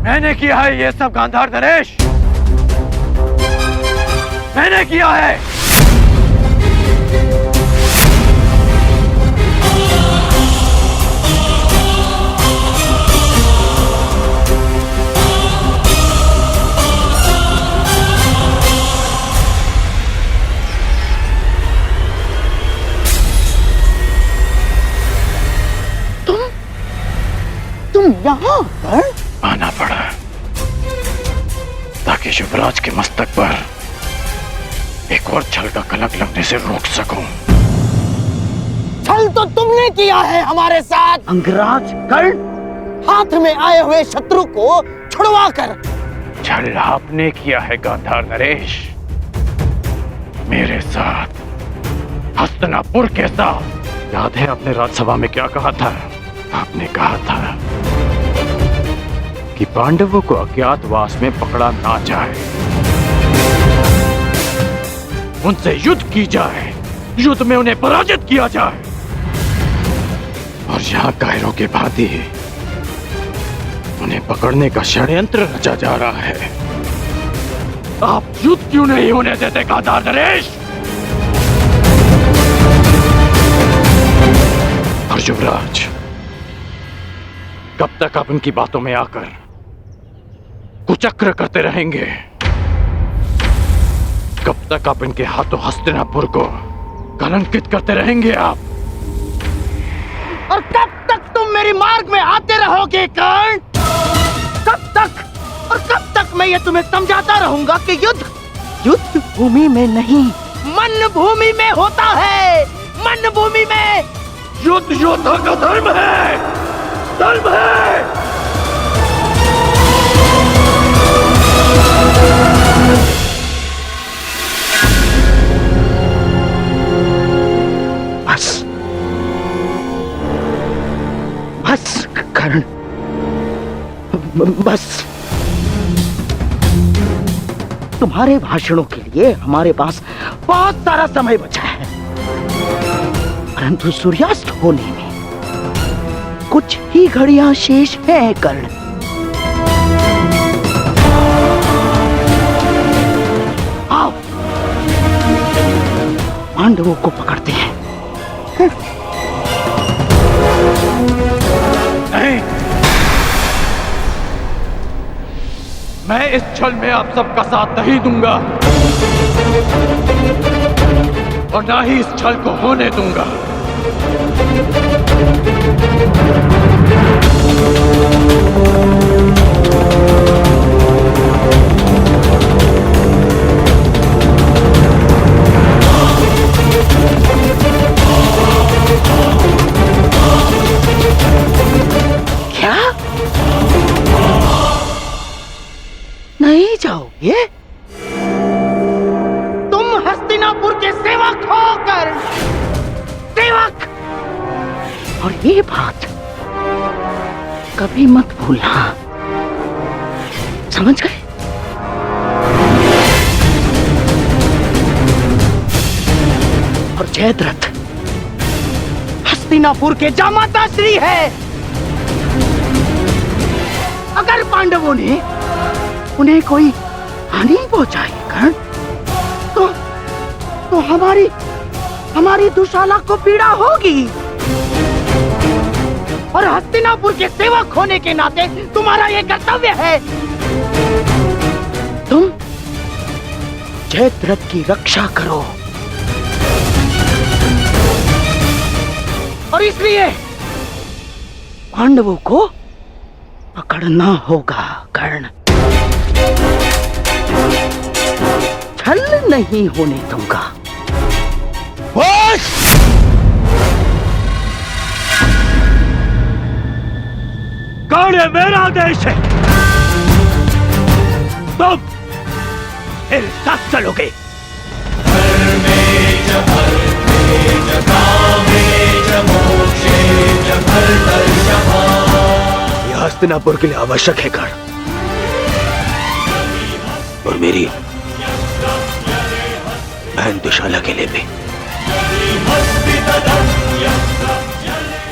मैंने किया है ये सब गांधार नरेश, मैंने किया है। तुम यहाँ पर? आना पड़ा ताकि युवराज के मस्तक पर एक और छल का कलंक लगने से रोक सकूं। छल तो तुमने किया है हमारे साथ अंगराज कर्ण, हाथ में आए हुए शत्रु को छुड़वा कर। छल आपने किया है गांधार नरेश, मेरे साथ, हस्तिनापुर के साथ। याद है आपने राज्यसभा में क्या कहा था? आपने कहा था कि पांडवों को अज्ञातवास में पकड़ा ना जाए, उनसे युद्ध की जाए, युद्ध में उन्हें पराजित किया जाए। और यहाँ कायरों के भांति उन्हें पकड़ने का षड्यंत्र रचा जा रहा है। आप युद्ध क्यों नहीं होने देते गांधार नरेश? और युवराज, कब तक आप इनकी बातों में आकर कुचक्र करते रहेंगे? कब तक आप इनके हाथों हस्तिनापुर को कलंकित करते रहेंगे आप? और कब तक तुम मेरे मार्ग में आते रहोगे कर्ण? कब तक? और कब तक मैं ये तुम्हें समझाता रहूंगा कि युद्ध भूमि में नहीं, मन भूमि में होता है। मन भूमि में युद्ध योद्धा का धर्म है, धर्म है। बस कर्ण, बस। तुम्हारे भाषणों के लिए हमारे पास बहुत सारा समय बचा है, परंतु सूर्यास्त होने में कुछ ही घड़ियां शेष हैं कर्ण। आओ पांडवों को पकड़ते हैं। नहीं, मैं इस छल में आप सबका साथ नहीं दूंगा और ना ही इस छल को होने दूंगा। क्या? नहीं जाओगे? तुम हस्तिनापुर के सेवक होकर, सेवक। और ये बात कभी मत भूलना, समझ गए? और जयद्रथ हस्तिनापुर के जामाता श्री है। अगर पांडवों ने उन्हें कोई हानि पहुंचाई कर्ण, तो हमारी दुशाला को पीड़ा होगी। और हस्तिनापुर के सेवक होने के नाते तुम्हारा यह कर्तव्य है। तुम जयद्रथ की रक्षा करो। और इसलिए पांडवों को पकड़ना होगा कर्ण। छल नहीं होने दूंगा। कर्ण मेरा देश है, तुम मेरे साथ चलोगे। यह हस्तिनापुर के लिए आवश्यक है कर्ण, और मेरी बहन दुशाला के लिए भी।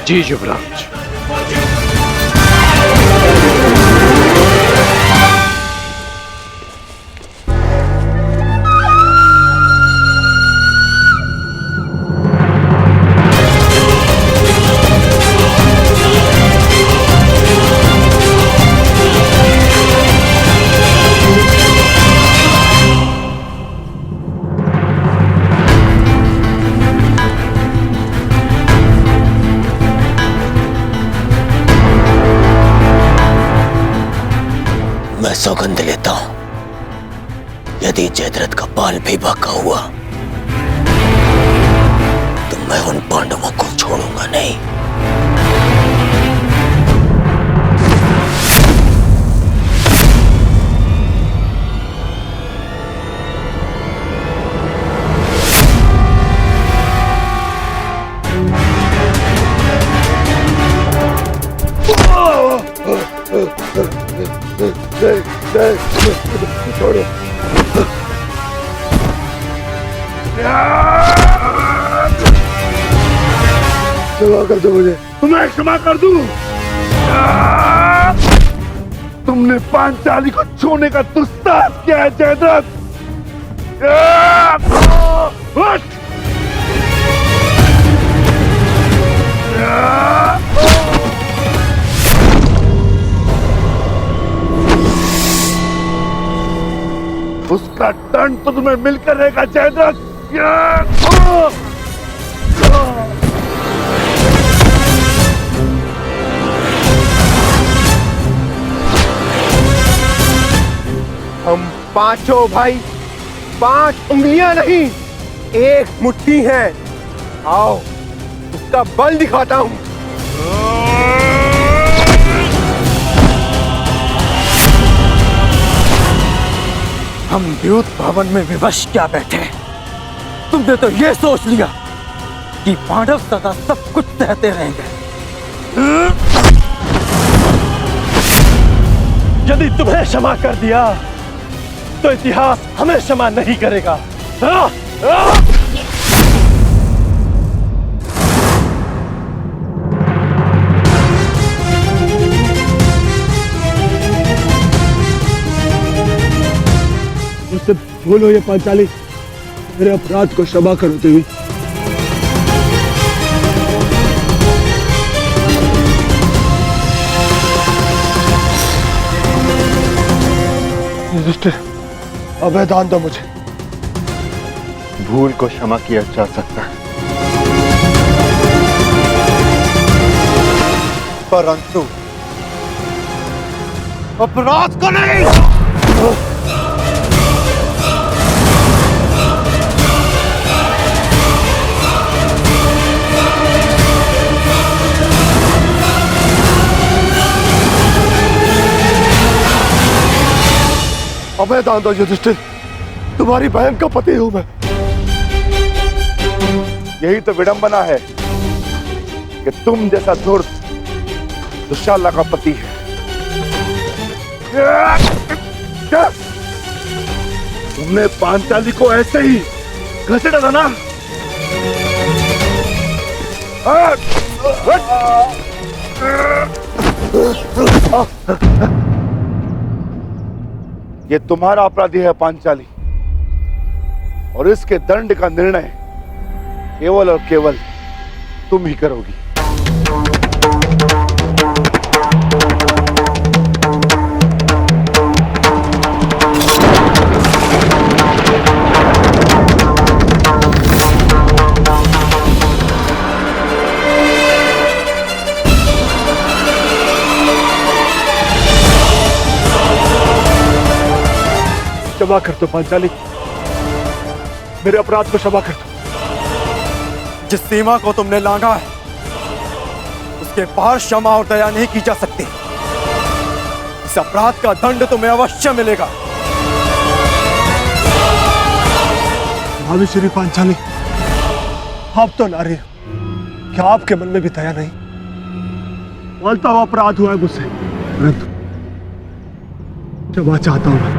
जी युवराज। मैं सौगंध लेता हूं, यदि जयद्रथ का बाल भी बाका हुआ तो मैं उन पांडवों को छोड़ूंगा नहीं। छोड़ो। क्षमा कर दो मुझे, तुम्हें क्षमा कर दूं। तुमने पांचाली को छूने का दुस्साहस किया है जयद्रथ। उसका दंड तो तुम्हें मिलकर रहेगा जयद्रथ। हम पांचों भाई 5 उंगलियां नहीं, एक मुट्ठी है। आओ उसका बल दिखाता हूं। हम द्यूत भवन में विवश क्या बैठे, तुमने तो ये सोच लिया कि पांडव सदा सब कुछ सहते रहेंगे। यदि तुम्हें क्षमा कर दिया तो इतिहास हमें क्षमा नहीं करेगा। मुझसे भूलो ये पांचाली, मेरे अपराध को क्षमा करो देवी। युधिष्ठिर, अभय दान दो मुझे। भूल को क्षमा किया जा सकता है, परंतु अपराध को नहीं। अभय दान दो युधिष्ठिर, तुम्हारी बहन का पति हूं मैं। यही तो विडंबना है कि तुम जैसा धूर्त दुशाला का पति है। क्या? तुमने पांचाली को ऐसे ही घसीटा था ना? ये तुम्हारा अपराधी है पांचाली, और इसके दंड का निर्णय केवल और केवल तुम ही करोगी। क्षमा कर दो पांचाली, मेरे अपराध को क्षमा कर दो। जिस सीमा को तुमने लांघा है उसके पार क्षमा और दया नहीं की जा सकती। इस अपराध का दंड तुम्हें अवश्य मिलेगा। भाभी श्री पांचाली, आप तो नारी हो, क्या आपके मन में भी दया नहीं? बोलता हुआ अपराध हुआ है मुझसे, परंतु क्षमा चाहता हूं।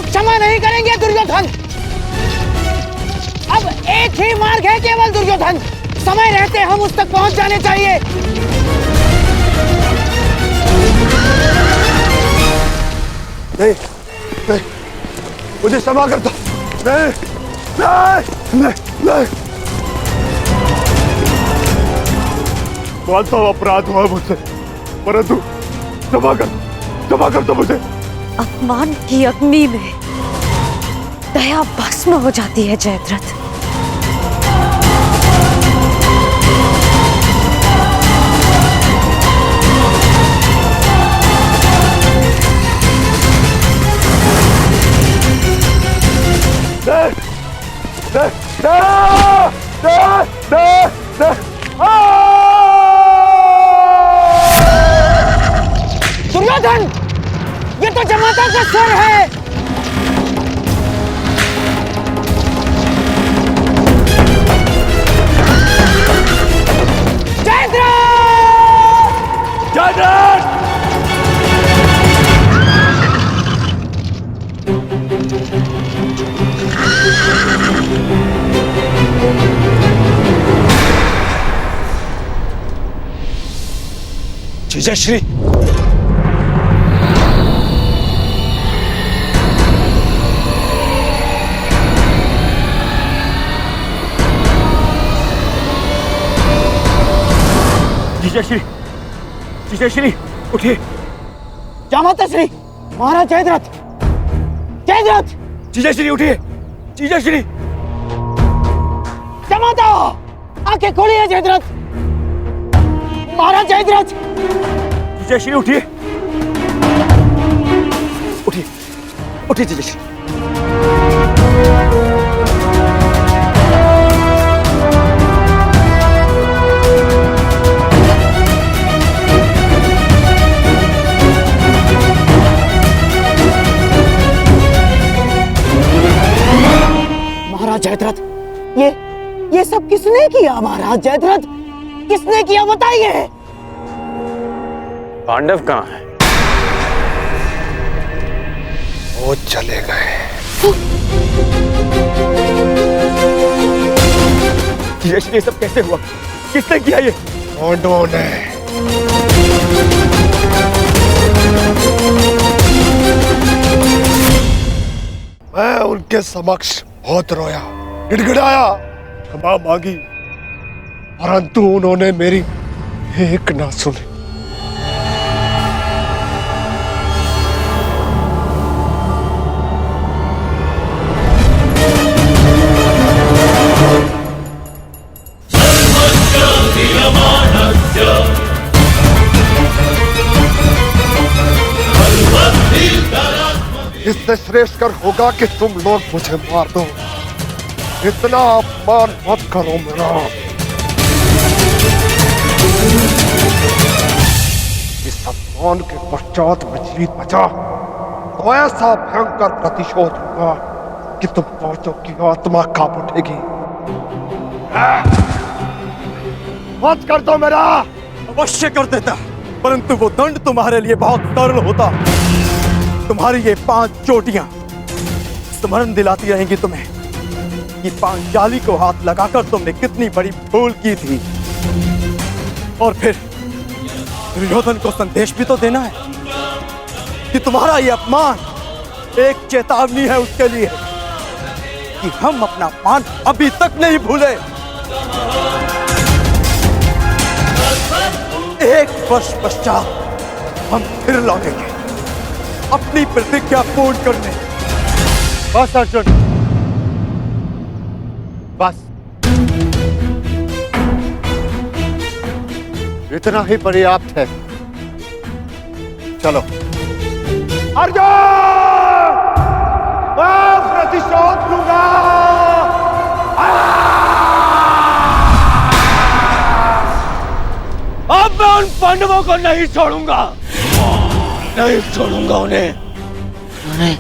क्षमा नहीं करेंगे दुर्योधन। अब एक ही मार्ग है केवल दुर्योधन, समय रहते हम उस तक पहुंच जाने चाहिए। नहीं नहीं, मुझे क्षमा कर दो। नहीं नहीं नहीं नहीं, मानता हूं अपराध हुआ मुझसे, परंतु क्षमा कर दो मुझे। अपमान की अग्नि में दया भस्म हो जाती है जयद्रथ। दुर्योधन, ये तो जमाता का स्वर है। जीजाश्री, जीजाश्री उठिए। जामाता श्री, महाराज जयद्रथ, जयद्रथ। जीजाश्री उठिए। जीजाश्री, जामाता, आंखें खोलिए जयद्रथ। महाराज जयद्रथ। जीजाश्री उठिए। उठिए उठिए जीजाश्री। महाराज जयद्रथ, ये सब किसने किया? महाराज जयद्रथ, किसने किया बताइए। पांडव कहाँ है? वो चले गए। ये सब कैसे हुआ? किसने किया ये? पांडवों ने। मैं उनके समक्ष बहुत रोया, गिड़गिड़ाया, क्षमा मांगी, परंतु उन्होंने मेरी एक ना सुनी। इससे श्रेष्ठकर होगा कि तुम लोग मुझे मार दो। इतना अपमान मत करो मेरा। इस अपमान के पश्चात मैं जीत बचा तो ऐसा भयंकर प्रतिशोध होगा कि तुम पांचों की आत्मा कांप उठेगी। मत कर दो मेरा। अवश्य कर देता, परंतु वो दंड तुम्हारे लिए बहुत सरल होता। तुम्हारी ये 5 चोटियां स्मरण दिलाती रहेंगी तुम्हें कि पांचाली को हाथ लगाकर तुमने कितनी बड़ी भूल की थी। और फिर दुर्योधन को संदेश भी तो देना है कि तुम्हारा ये अपमान एक चेतावनी है उसके लिए कि हम अपना अपमान अभी तक नहीं भूले। 1 वर्ष पश्चात हम फिर लौटेंगे अपनी प्रतिज्ञा पूर्ण करने। बस अर्जुन, बस इतना ही पर्याप्त है। चलो। अर्जुन, मैं प्रतिशोध लूंगा। अब मैं उन पांडवों को नहीं छोड़ूंगा, नहीं छोड़ूंगा उन्हें। उन्होंने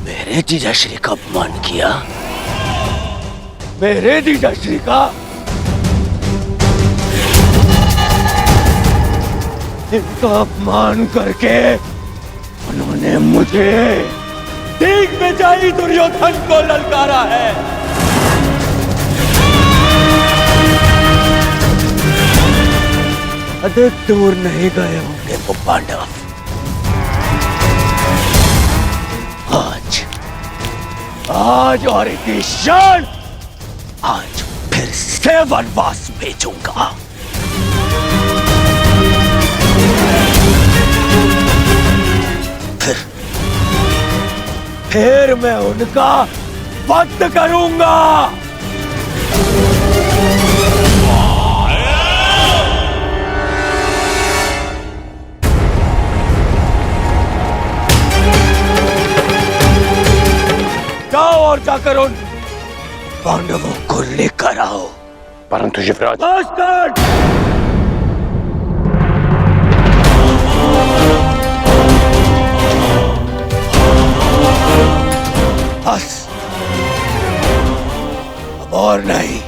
मेरे जीजाश्री का अपमान किया। मेरे जीजाश्री का? इनका अपमान करके उन्होंने मुझे दिग्विजयी दुर्योधन को ललकारा है। ज्यादा दूर नहीं गए होंगे वो पांडव। आज और इसी क्षण आज फिर से वनवास भेजूंगा। फिर मैं उनका वध करूंगा। जाओ और जाकर उन पांडवों को लेकर आओ। परंतु युवराज, बस अब और नहीं।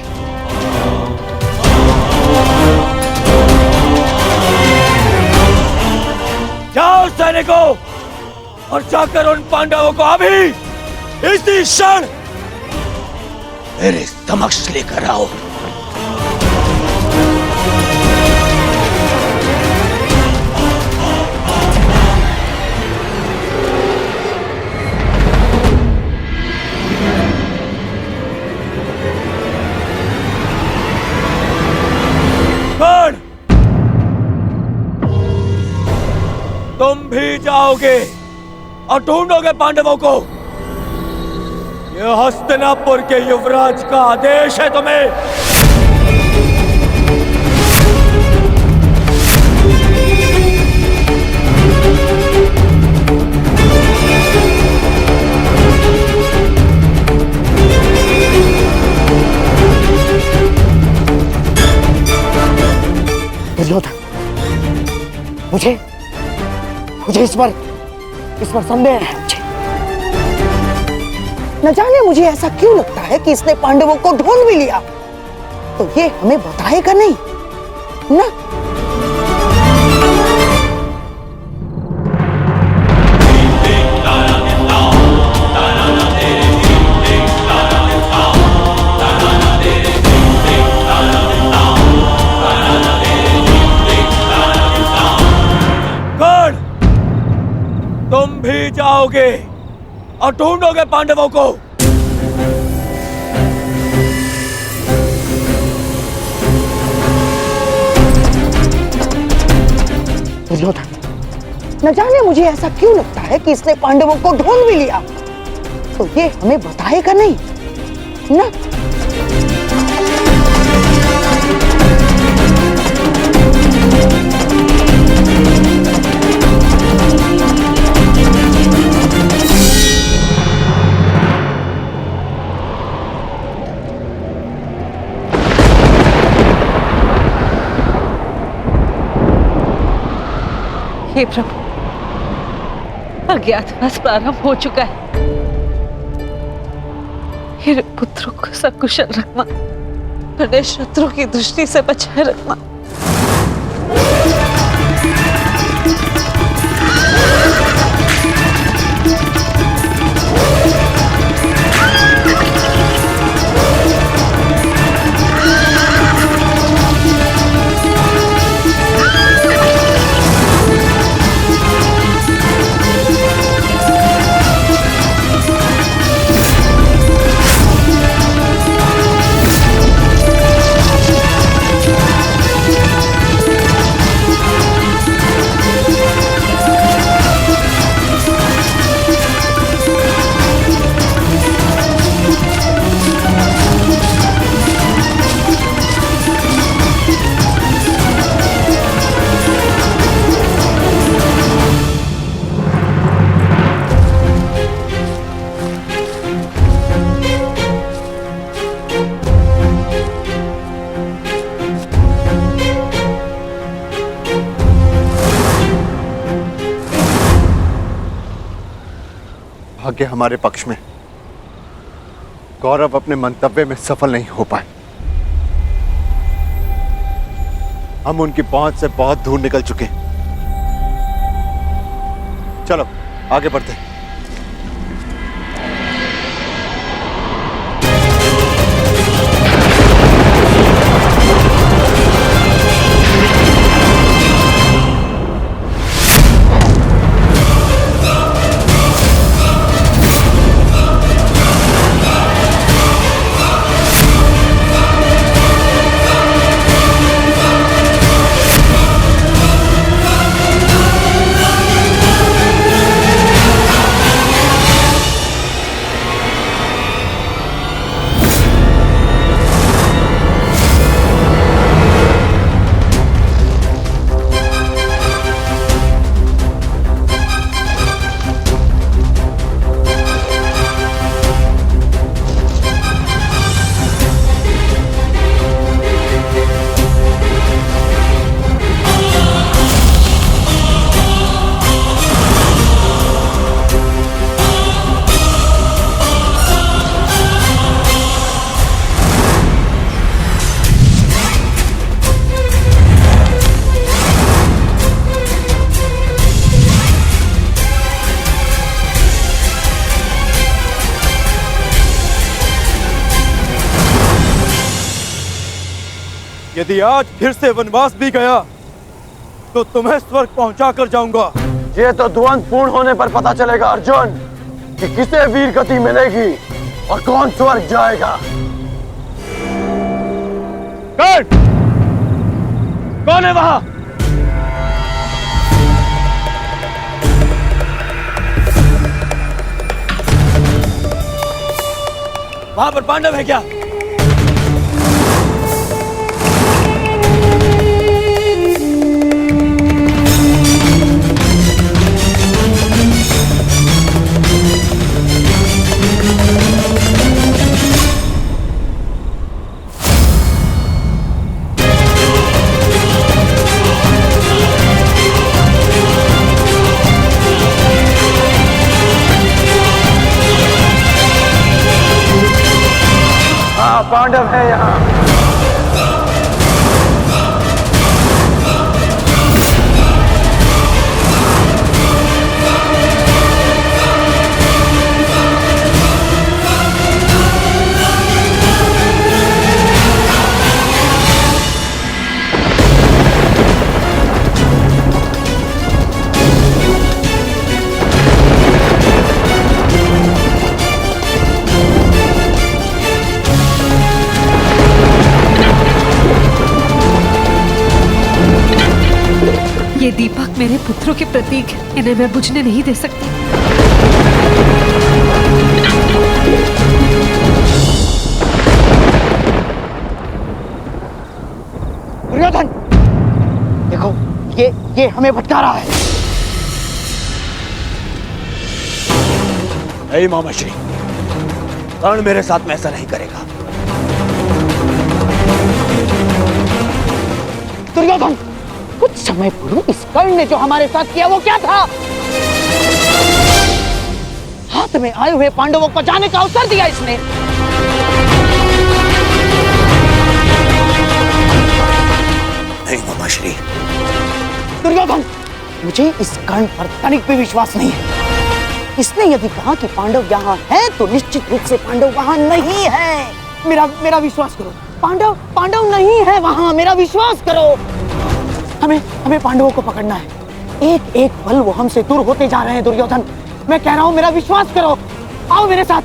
जाओ सैनिकों और जाकर उन पांडवों को अभी इसी क्षण मेरे समक्ष लेकर आओ। कौन? तुम भी जाओगे और ढूंढोगे पांडवों को। यह हस्तिनापुर के युवराज का आदेश है तुम्हें। दुर्योधन, मुझे इस पर संदेह है। मुझे न जाने मुझे ऐसा क्यों लगता है कि इसने पांडवों को ढूंढ भी लिया, तो ये हमें बताएगा नहीं ना। कौन? तुम भी जाओगे और ढूंढोगे पांडवों को। दुर्योधन, न जाने मुझे ऐसा क्यों लगता है कि इसने पांडवों को ढूंढ भी लिया, तो ये हमें बताएगा नहीं ना। हे प्रभु, अज्ञातवास प्रारंभ हो चुका है। मेरे पुत्रों को सकुशल रखना, अपने शत्रु की दृष्टि से बचाए रखना। भाग्य हमारे पक्ष में। गौरव अपने मंतव्य में सफल नहीं हो पाए। हम उनकी पहुंच से बहुत दूर निकल चुके। चलो आगे बढ़ते हैं। यदि आज फिर से वनवास भी गया तो तुम्हें स्वर्ग पहुंचा कर जाऊंगा। ये तो द्वंद पूर्ण होने पर पता चलेगा अर्जुन कि किसे वीर गति मिलेगी और कौन स्वर्ग जाएगा। कौन है वहां? वहां पर पांडव है क्या? पांडव है यहाँ। ये दीपक मेरे पुत्रों के प्रतीक है, इन्हें मैं बुझने नहीं दे सकती। दुर्योधन, देखो ये हमें भटका रहा है। नहीं मामाश्री, कर्ण मेरे साथ में ऐसा नहीं करेगा। दुर्योधन, कुछ समय पूर्व इस कर्ण ने जो हमारे साथ किया वो क्या था? हाथ में आए हुए पांडवों को जाने का अवसर दिया इसने। नहीं मामाश्री। दुर्योधन, मुझे इस कर्ण पर तनिक भी विश्वास नहीं है। इसने यदि कहा कि पांडव यहाँ हैं, तो निश्चित रूप से पांडव वहाँ नहीं है। मेरा विश्वास करो, पांडव नहीं है वहाँ, मेरा विश्वास करो। हमें पांडवों को पकड़ना है। एक एक पल वो हमसे दूर होते जा रहे हैं। दुर्योधन, मैं कह रहा हूं, मेरा विश्वास करो, आओ मेरे साथ।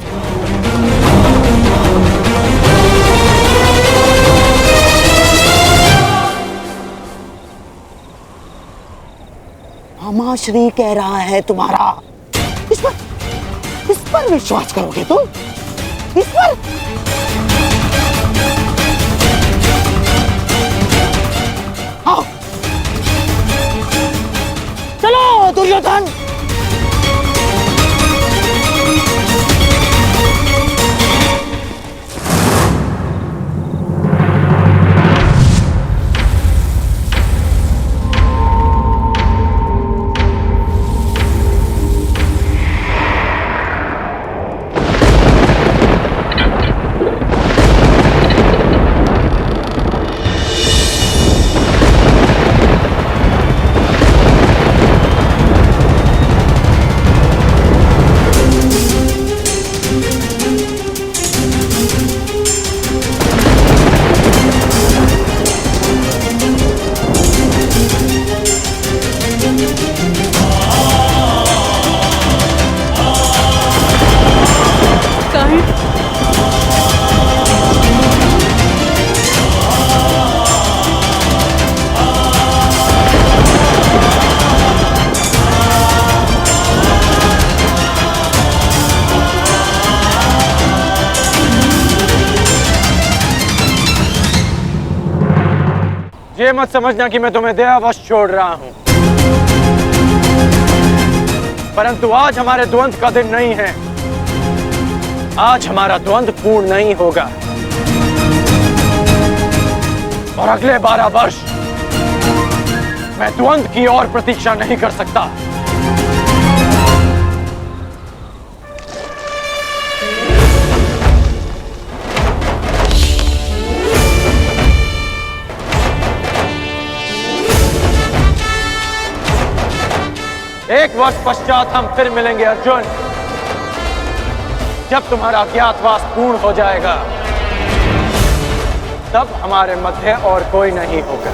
मामाश्री कह रहा है तुम्हारा, इस पर विश्वास करोगे तुम? इस पर? आओ चलो दुर्योधन। ये मत समझना कि मैं तुम्हें दयावश छोड़ रहा हूं, परंतु आज हमारे द्वंद का दिन नहीं है। आज हमारा द्वंद पूर्ण नहीं होगा और अगले 12 वर्ष मैं द्वंद की और प्रतीक्षा नहीं कर सकता। एक वर्ष पश्चात हम फिर मिलेंगे अर्जुन, जब तुम्हारा अज्ञातवास पूर्ण हो जाएगा। तब हमारे मध्य और कोई नहीं होगा।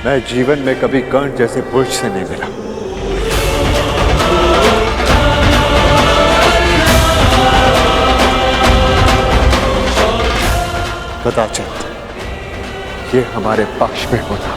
मैं जीवन में कभी कर्ण जैसे पुरुष से नहीं मिला। कदाचित ये हमारे पक्ष में होता।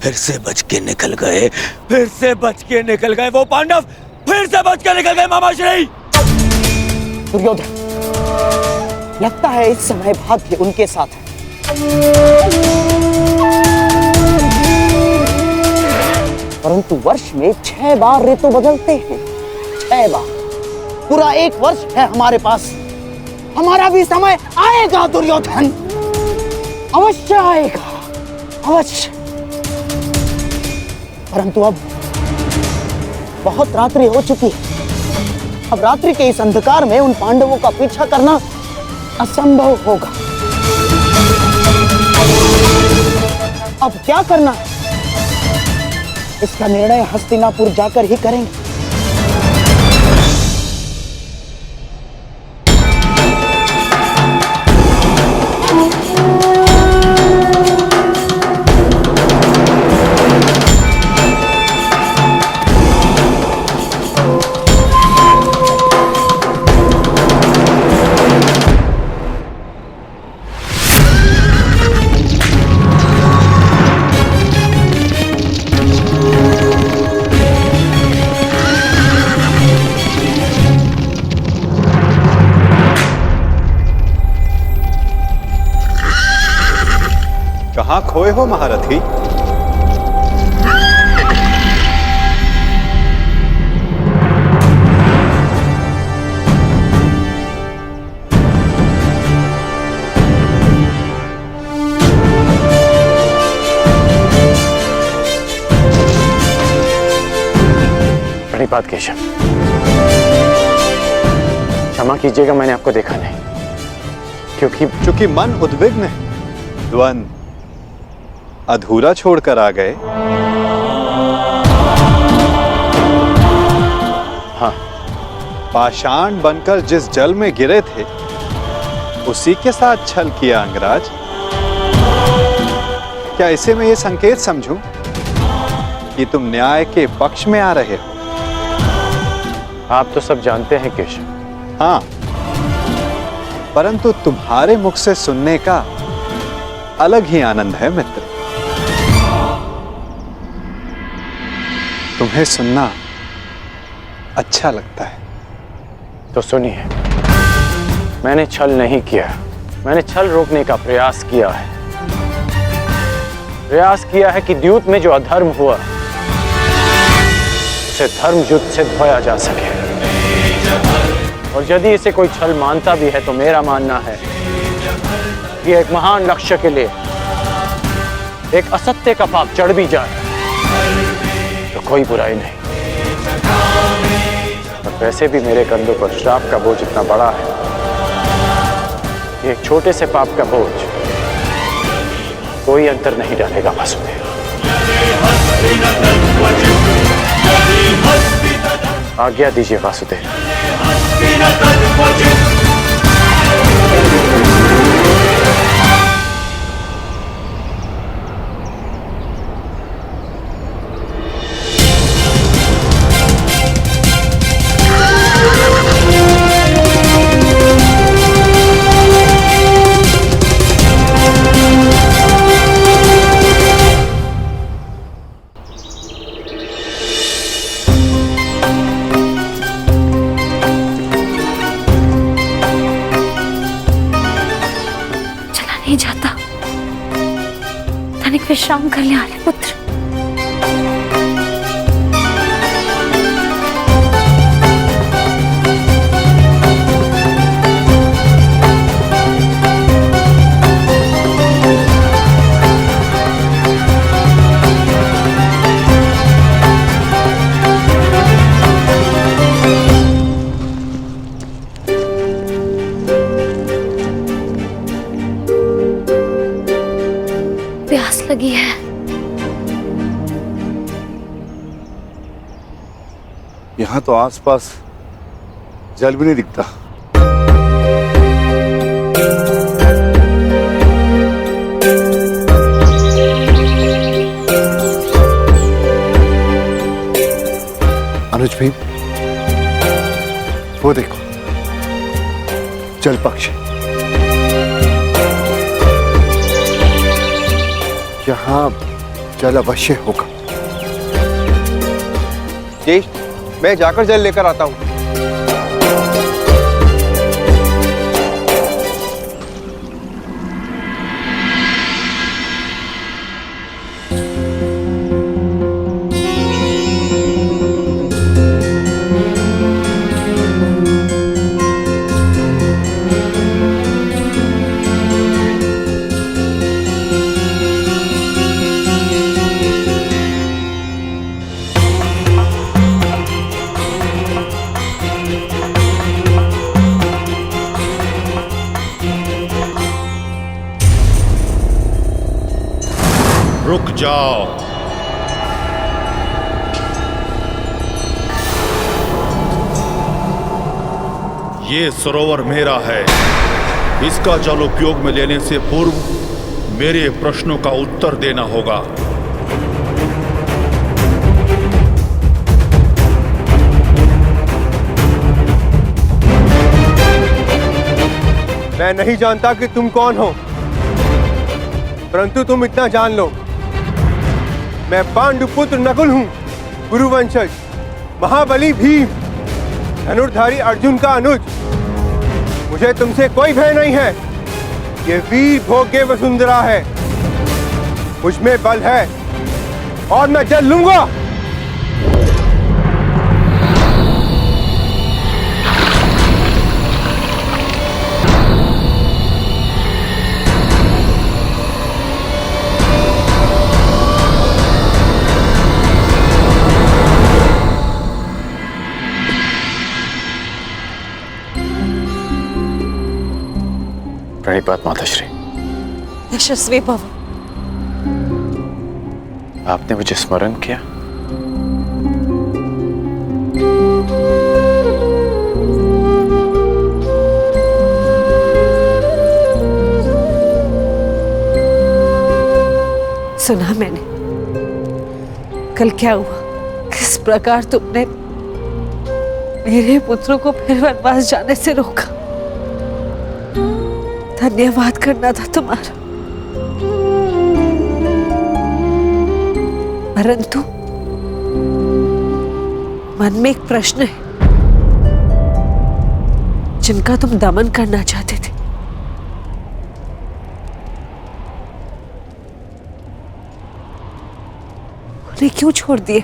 फिर से बच के निकल गए, फिर से बच के निकल गए वो पांडव, फिर से बच के निकल गए मामाश्री। दुर्योधन, लगता है इस समय भाग्य उनके साथ है। परंतु वर्ष में 6 बार ऋतु बदलते हैं, 6 बार। पूरा 1 वर्ष है हमारे पास। हमारा भी समय आएगा दुर्योधन, अवश्य आएगा, अवश्य। परंतु अब बहुत रात्रि हो चुकी है। अब रात्रि के इस अंधकार में उन पांडवों का पीछा करना असंभव होगा। अब क्या करना है, इसका निर्णय हस्तिनापुर जाकर ही करेंगे। कहाँ खोए हो महारथी? प्रणिपात केशव, क्षमा कीजिएगा, मैंने आपको देखा नहीं। क्योंकि मन उद्विग्न है, द्वंद्व अधूरा छोड़कर आ गए। हाँ, पाषाण बनकर जिस जल में गिरे थे उसी के साथ छल किया अंगराज। क्या इसे मैं ये संकेत समझूं कि तुम न्याय के पक्ष में आ रहे हो? आप तो सब जानते हैं केशव। हाँ, परंतु तुम्हारे मुख से सुनने का अलग ही आनंद है मित्र। तुम्हें सुनना अच्छा लगता है तो सुनिए, मैंने छल नहीं किया, मैंने छल रोकने का प्रयास किया है। प्रयास किया है कि द्यूत में जो अधर्म हुआ उसे धर्म युद्ध से धोया जा सके। और यदि इसे कोई छल मानता भी है तो मेरा मानना है कि एक महान लक्ष्य के लिए एक असत्य का पाप चढ़ भी जाए तो कोई बुराई नहीं। और वैसे भी मेरे कंधों पर श्राप का बोझ इतना बड़ा है कि एक छोटे से पाप का बोझ कोई अंतर नहीं डालेगा वासुदेव। आज्ञा दीजिए वासुदेव। नहीं जाता। तनिक विश्राम कर ले आर्य पुत्र। प्यास लगी है। यहाँ तो आसपास जल भी नहीं दिखता। अनुज भाई, वो देखो, जल पक्षी। यहाँ जल अवश्य होगा। जी, मैं जाकर जल लेकर आता हूँ। रुक जाओ। ये सरोवर मेरा है। इसका जल उपयोग में लेने से पूर्व मेरे प्रश्नों का उत्तर देना होगा। मैं नहीं जानता कि तुम कौन हो, परंतु तुम इतना जान लो, मैं पांडुपुत्र नकुल हूं, गुरुवंशज, महाबली भीम, धनुर्धारी अर्जुन का अनुज। मुझे तुमसे कोई भय नहीं है। ये वीर भोग्य वसुंधरा है। मुझ में बल है और मैं जल लूंगा। प्रणिपात माताश्री। यशस्वी भव। आपने मुझे स्मरण किया। सुना मैंने। कल क्या हुआ, किस प्रकार तुमने मेरे पुत्रों को फिर वनवास जाने से रोका। धन्यवाद करना था तुम्हारा, परंतु मन में एक प्रश्न है जिनका तुम दमन करना चाहते थे। उन्हें क्यों छोड़ दिए?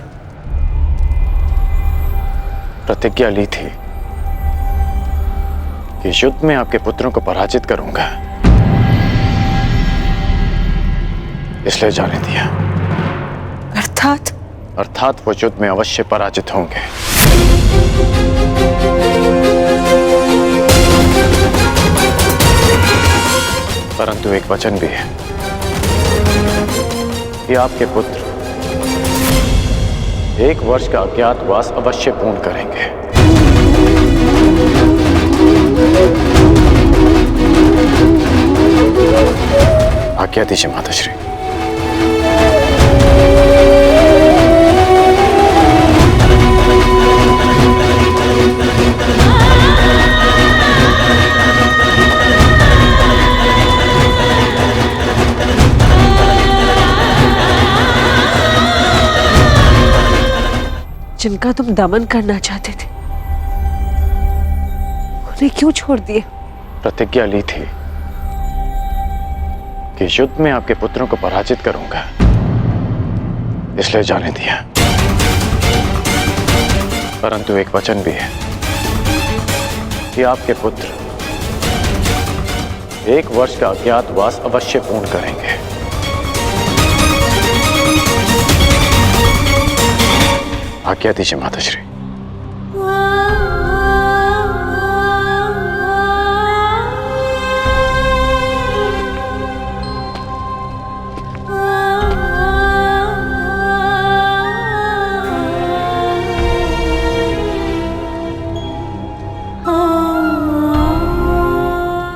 प्रतिज्ञा ली थी कि युद्ध में आपके पुत्रों को पराजित करूंगा, इसलिए जाने दिया। अर्थात वो युद्ध में अवश्य पराजित होंगे। परंतु एक वचन भी है कि आपके पुत्र 1 वर्ष का अज्ञातवास अवश्य पूर्ण करेंगे। आज्ञा दीजिए माताश्री। जिनका तुम दमन करना चाहते थे उन्हें क्यों छोड़ दिए? प्रतिज्ञा ली थी कि युद्ध में आपके पुत्रों को पराजित करूंगा, इसलिए जाने दिया। परंतु एक वचन भी है कि आपके पुत्र 1 वर्ष का अज्ञातवास अवश्य पूर्ण करेंगे। आज्ञा दीजिए माताश्री।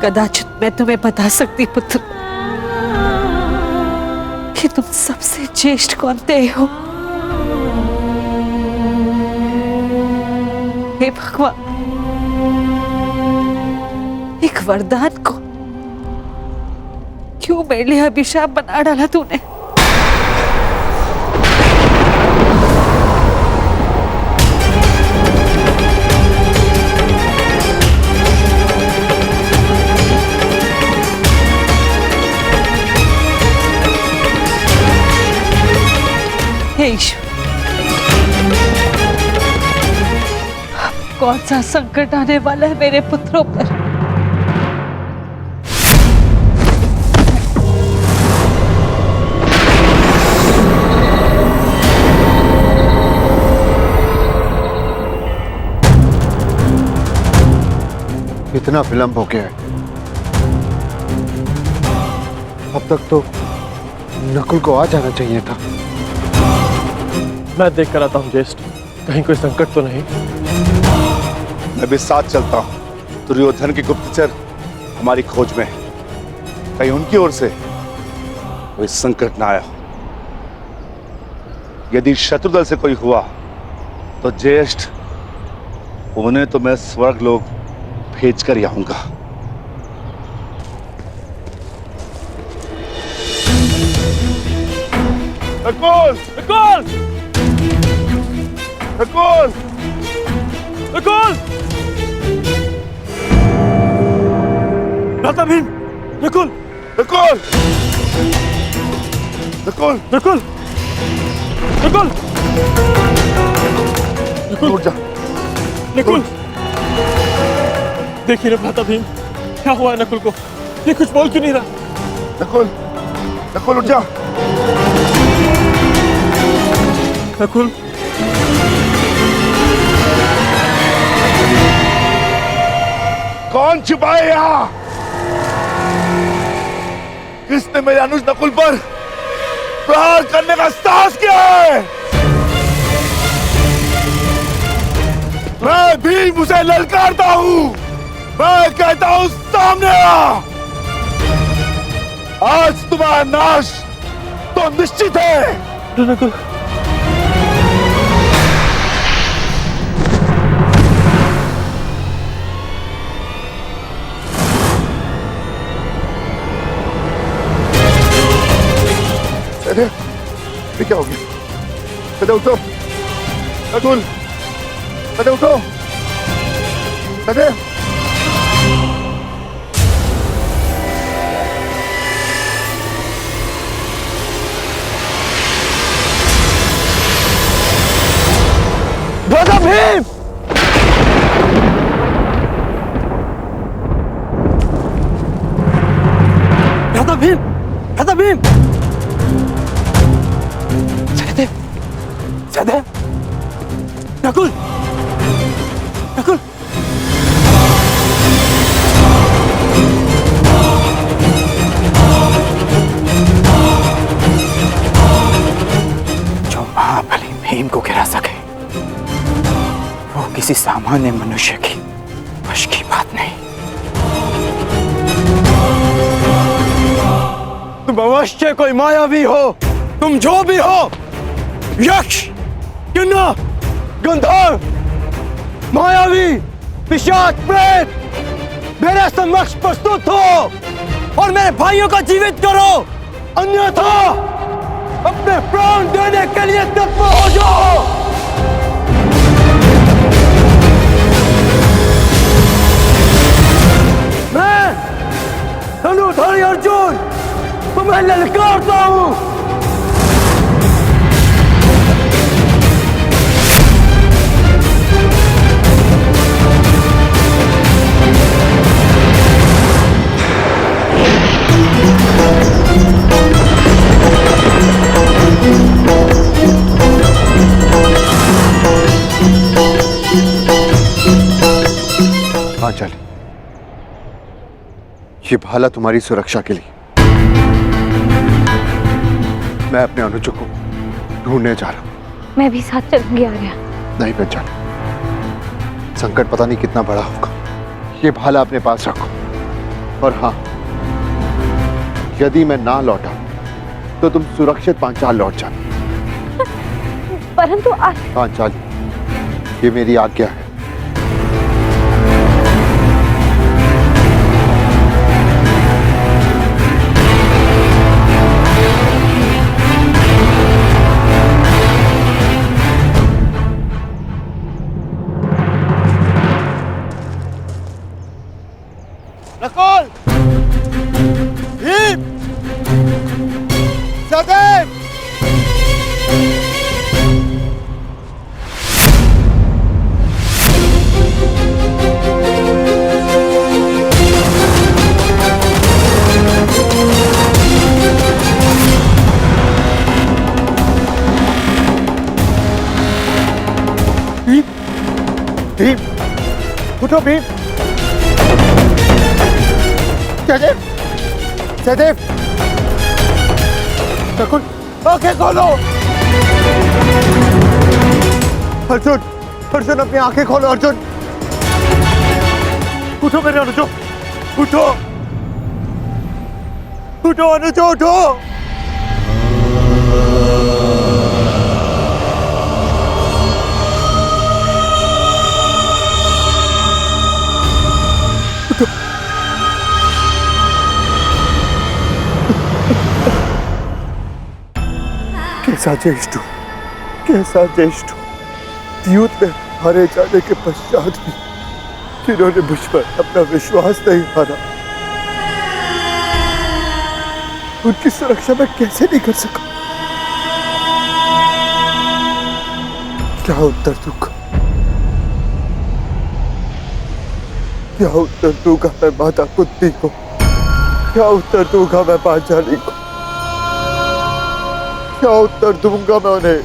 कदाचित मैं तुम्हें बता सकती पुत्र कि तुम सबसे ज्येष्ठ कौनते हो। हे भगवान, एक वरदान को क्यों मेरे लिए अभिशाप बना डाला तूने? हे ईश्वर, कौन सा संकट आने वाला है मेरे पुत्रों पर? इतना विलंब हो गया है। अब तक तो नकुल को आ जाना चाहिए था। मैं देख कर आता हूँ ज्येष्ठ, कहीं कोई संकट तो नहीं। मैं भी साथ चलता हूँ। दुर्योधन के गुप्तचर हमारी खोज में, कहीं उनकी ओर से कोई संकट ना आया। यदि शत्रुदल से कोई हुआ तो ज्येष्ठ, उन्हें तो मैं स्वर्ग लोक भेज कर ही आऊंगा। नकुल! नकुल! नकुल! नकुल! भ्राता भीम! नकुल! नकुल! नकुल! नकुल! नकुल! नकुल! उठ जा। नकुल! देखिए ना भ्राता भीम, क्या हुआ है नकुल को? ये कुछ बोल क्यों नहीं रहा? नकुल! नकुल उठ जा। नकुल! कौन छिपाए यहाँ? किसने मेरे अनुज नकुल पर प्रहार करने का साहस किया है? मैं भीम उसे ललकारता हूँ। मैं कहता हूँ सामने आ। आज तुम्हारा नाश तो निश्चित है। नकुल! अरे ये क्या हो गया? कदे उठो। नकुल! कदे उठो। कदे! भ्राता भीम! भ्राता भीम! भ्राता भीम! सहदेव! सहदेव! नकुल! नकुल! जो महाबली भीम को गिरा सके, सामान्य मनुष्य की वश की बात नहीं। तुम अवश्य कोई मायावी हो, तुम जो भी हो, यक्ष, किन्नर, गंधर्व, मायावी, पिशाच, प्रेत, मेरे समक्ष प्रस्तुत हो और मेरे भाइयों को जीवित करो, अन्यथा अपने प्राण देने के लिए तत्पर हो जाओ। मैं धनुर्धारी अर्जुन तुम्हें ललकारता हूं। पांचाली, ये भाला तुम्हारी सुरक्षा के लिए। मैं अपने अनुजों को ढूंढने जा रहा हूं। मैं भी साथ चलूंगी आर्या। नहीं पांचाली, संकट पता नहीं कितना बड़ा होगा। ये भाला अपने पास रखो। और हाँ, यदि मैं ना लौटा तो तुम सुरक्षित पांचाल लौट जाना। परंतु पांचाली, ये मेरी आज्ञा है। नकुल, भीम, सहदेव, भीम, उठो भीम। सहदेव, सहदेव, नकुल, आंखें खोलो। अर्जुन, अर्जुन अपनी आंखें खोलो। अर्जुन, उठो मेरे अनुजो, उठो, उठो अनुजो, उठो। कैसा ज्येष्ठ, कैसा ज्येष्ठ। युद्ध में हारे जाने के पश्चात भी जिन्होंने मुझ पर अपना विश्वास नहीं हारा, उनकी सुरक्षा मैं कैसे नहीं कर सका। क्या उत्तर दूंगा, क्या उत्तर दूंगा मैं माता कुंती को, क्या उत्तर दूंगा मैं पांचाली को, क्या उत्तर दूंगा मैं उन्हें।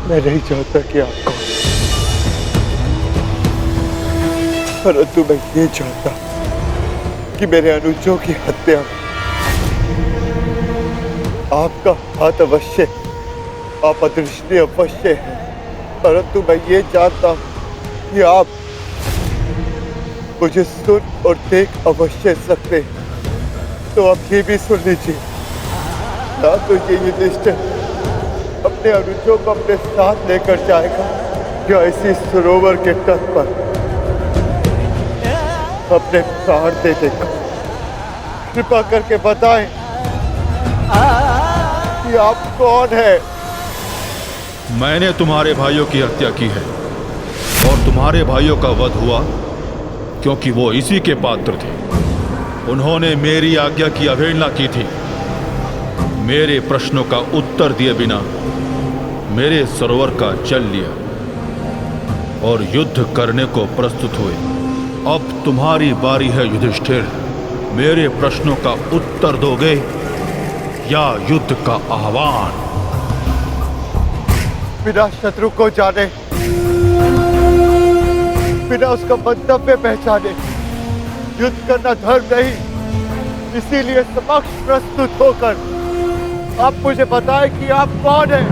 मैं नहीं चाहता कि आप कहो, परंतु मैं ये चाहता कि मेरे अनुजों की हत्या आपका हाथ अवश्य, आप अदृष्टि अवश्य है, परंतु मैं ये जानता हूं कि आप मुझे सुन और देख अवश्य सकते हैं। तो आप ये भी सुन लीजिए, ना तो ये युधिष्ठिर अपने अनुजों को अपने साथ लेकर जाएगा या इसी सरोवर के तट पर अपने प्राण दे देगा। कृपा करके बताएं कि आप कौन है। मैंने तुम्हारे भाइयों की हत्या की है और तुम्हारे भाइयों का वध हुआ क्योंकि वो इसी के पात्र थे। उन्होंने मेरी आज्ञा की अवहेलना की थी। मेरे प्रश्नों का उत्तर दिए बिना मेरे सरोवर का जल लिया और युद्ध करने को प्रस्तुत हुए। अब तुम्हारी बारी है युधिष्ठिर, मेरे प्रश्नों का उत्तर दोगे या युद्ध का आह्वान? बिना शत्रु को जाने, बिना उसका मंतव्य पहचाने युद्ध करना धर्म नहीं, इसीलिए समक्ष प्रस्तुत होकर आप मुझे बताएं कि आप कौन हैं।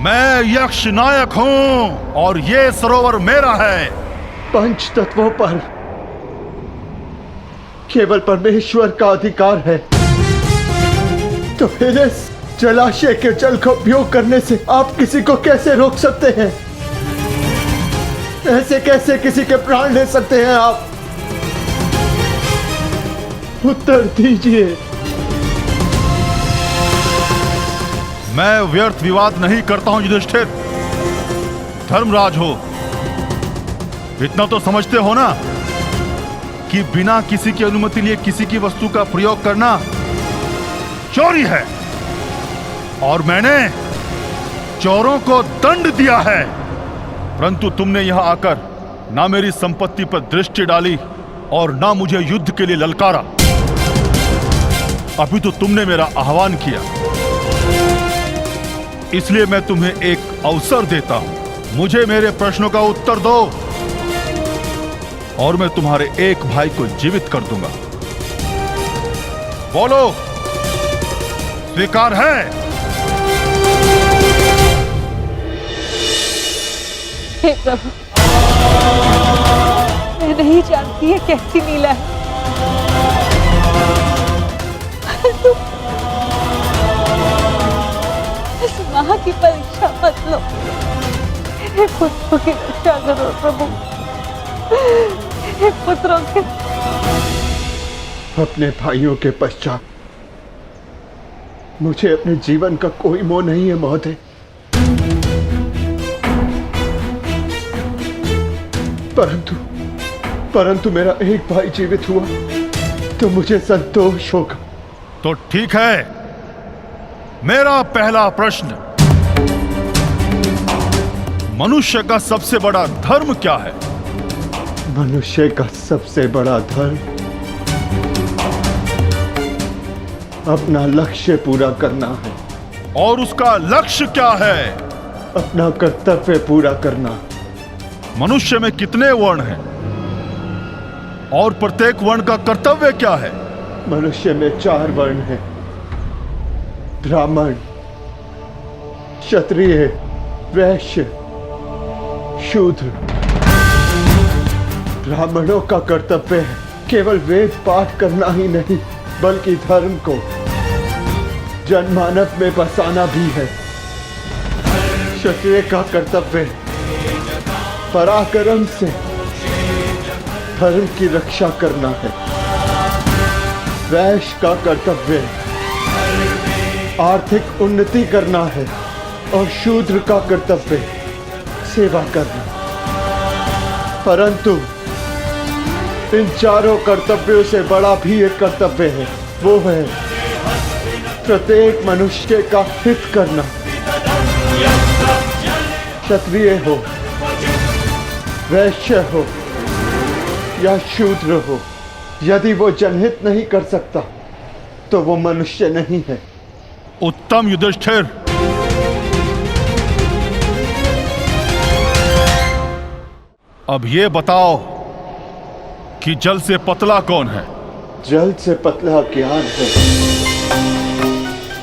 मैं यक्ष नायक हूं और ये सरोवर मेरा है। पंच तत्वों पर केवल परमेश्वर का अधिकार है, तो फिर इस जलाशय के जल का उपयोग करने से आप किसी को कैसे रोक सकते हैं? ऐसे कैसे किसी के प्राण ले सकते हैं आप? उत्तर दीजिए। मैं व्यर्थ विवाद नहीं करता हूं युधिष्ठिर। धर्मराज हो, इतना तो समझते हो ना कि बिना किसी की अनुमति लिए किसी की वस्तु का प्रयोग करना चोरी है, और मैंने चोरों को दंड दिया है। परंतु तुमने यहां आकर ना मेरी संपत्ति पर दृष्टि डाली और ना मुझे युद्ध के लिए ललकारा। अभी तो तुमने मेरा आह्वान किया, इसलिए मैं तुम्हें एक अवसर देता हूं। मुझे मेरे प्रश्नों का उत्तर दो और मैं तुम्हारे एक भाई को जीवित कर दूंगा। बोलो, स्वीकार है? हे प्रभु, मैं नहीं जानती है कैसी लीला है, परंतु इस मां की परीक्षा मत लो। मेरे पुत्रों की रक्षा करो प्रभु, मेरे पुत्रों के। अपने भाइयों के पश्चात मुझे अपने जीवन का कोई मोह नहीं है महोदय। परंतु मेरा एक भाई जीवित हुआ तो मुझे संतोष होगा। तो ठीक है, मेरा पहला प्रश्न, मनुष्य का सबसे बड़ा धर्म क्या है? मनुष्य का सबसे बड़ा धर्म अपना लक्ष्य पूरा करना है। और उसका लक्ष्य क्या है? अपना कर्तव्य पूरा करना। मनुष्य में कितने वर्ण हैं और प्रत्येक वर्ण का कर्तव्य क्या है? मनुष्य में 4 वर्ण हैं, ब्राह्मण, क्षत्रिय, वैश्य, शूद्र। ब्राह्मणों का कर्तव्य है केवल वेद पाठ करना ही नहीं, बल्कि धर्म को जनमानव में बसाना भी है। क्षत्रिय का कर्तव्य पराक्रम से धर्म की रक्षा करना है। वैश्य का कर्तव्य आर्थिक उन्नति करना है और शूद्र का कर्तव्य सेवा करना। परंतु इन चारों कर्तव्यों से बड़ा भी एक कर्तव्य है, वो है प्रत्येक मनुष्य का हित करना। क्षत्रिय हो, वैश्य हो या शूद्र हो, यदि वो जनहित नहीं कर सकता तो वो मनुष्य नहीं है। उत्तम युधिष्ठिर, अब ये बताओ कि जल से पतला कौन है? जल से पतला ज्ञान है,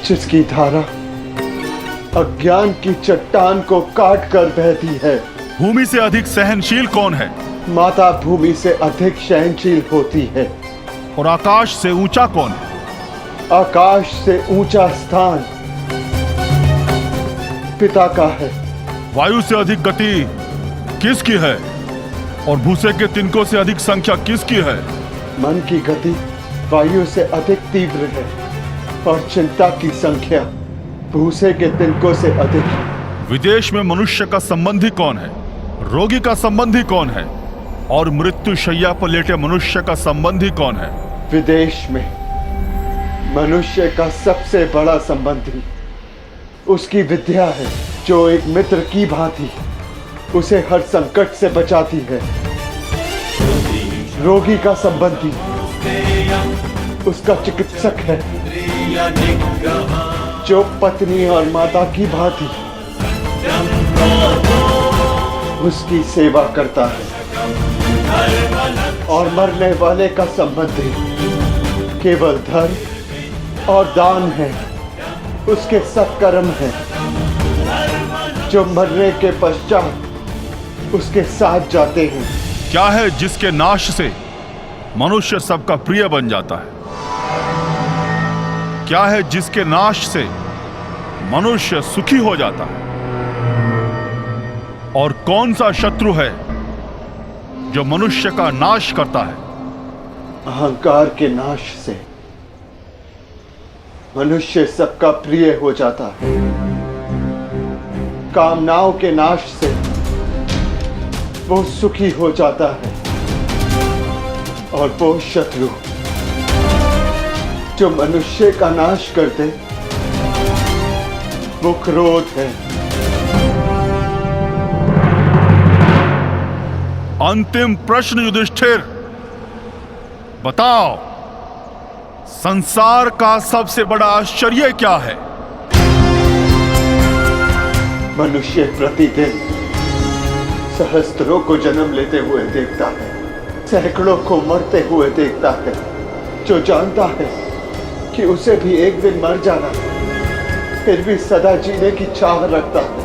जिसकी धारा अज्ञान की चट्टान को काट कर बहती है। भूमि से अधिक सहनशील कौन है? माता भूमि से अधिक सहनशील होती है। और आकाश से ऊंचा कौन है? आकाश से ऊंचा स्थान पिता का है। वायु से अधिक गति किसकी है? और भूसे के तिनकों से अधिक संख्या किसकी है? मन की गति वायु से अधिक तीव्र है और चिंता की संख्या भूसे के तिनकों से अधिक है। विदेश में मनुष्य का संबंधी कौन है? रोगी का संबंधी कौन है? और मृत्यु शैया पर लेटे मनुष्य का संबंधी कौन है? विदेश में मनुष्य का सबसे बड़ा संबंधी उसकी विद्या है, जो एक मित्र की भांति उसे हर संकट से बचाती है। रोगी का संबंधी उसका चिकित्सक है, जो पत्नी और माता की भांति उसकी सेवा करता है। और मरने वाले का संबंधी केवल धर्म और दान है, उसके सत्कर्म है, जो मरने के पश्चात उसके साथ जाते हैं। क्या है जिसके नाश से मनुष्य सबका प्रिय बन जाता है? क्या है जिसके नाश से मनुष्य सुखी हो जाता है? और कौन सा शत्रु है जो मनुष्य का नाश करता है? अहंकार के नाश से मनुष्य सबका प्रिय हो जाता है। कामनाओं के नाश से वो सुखी हो जाता है। और वो शत्रु जो मनुष्य का नाश करते, वो क्रोध है। अंतिम प्रश्न युधिष्ठिर, बताओ, संसार का सबसे बड़ा आश्चर्य क्या है? मनुष्य प्रतिदिन सहस्त्रों को जन्म लेते हुए देखता है, सैकड़ों को मरते हुए देखता है, जो जानता है कि उसे भी एक दिन मर जाना है, फिर भी सदा जीने की चाह रखता है।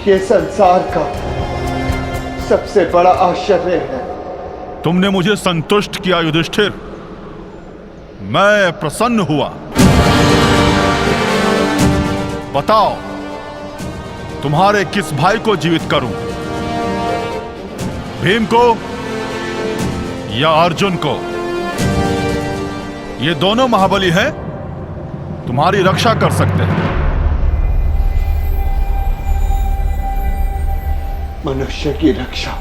ये संसार का सबसे बड़ा आश्चर्य है। तुमने मुझे संतुष्ट किया युधिष्ठिर, मैं प्रसन्न हुआ। बताओ, तुम्हारे किस भाई को जीवित करूं? भीम को या अर्जुन को? ये दोनों महाबली हैं, तुम्हारी रक्षा कर सकते हैं। मनुष्य की रक्षा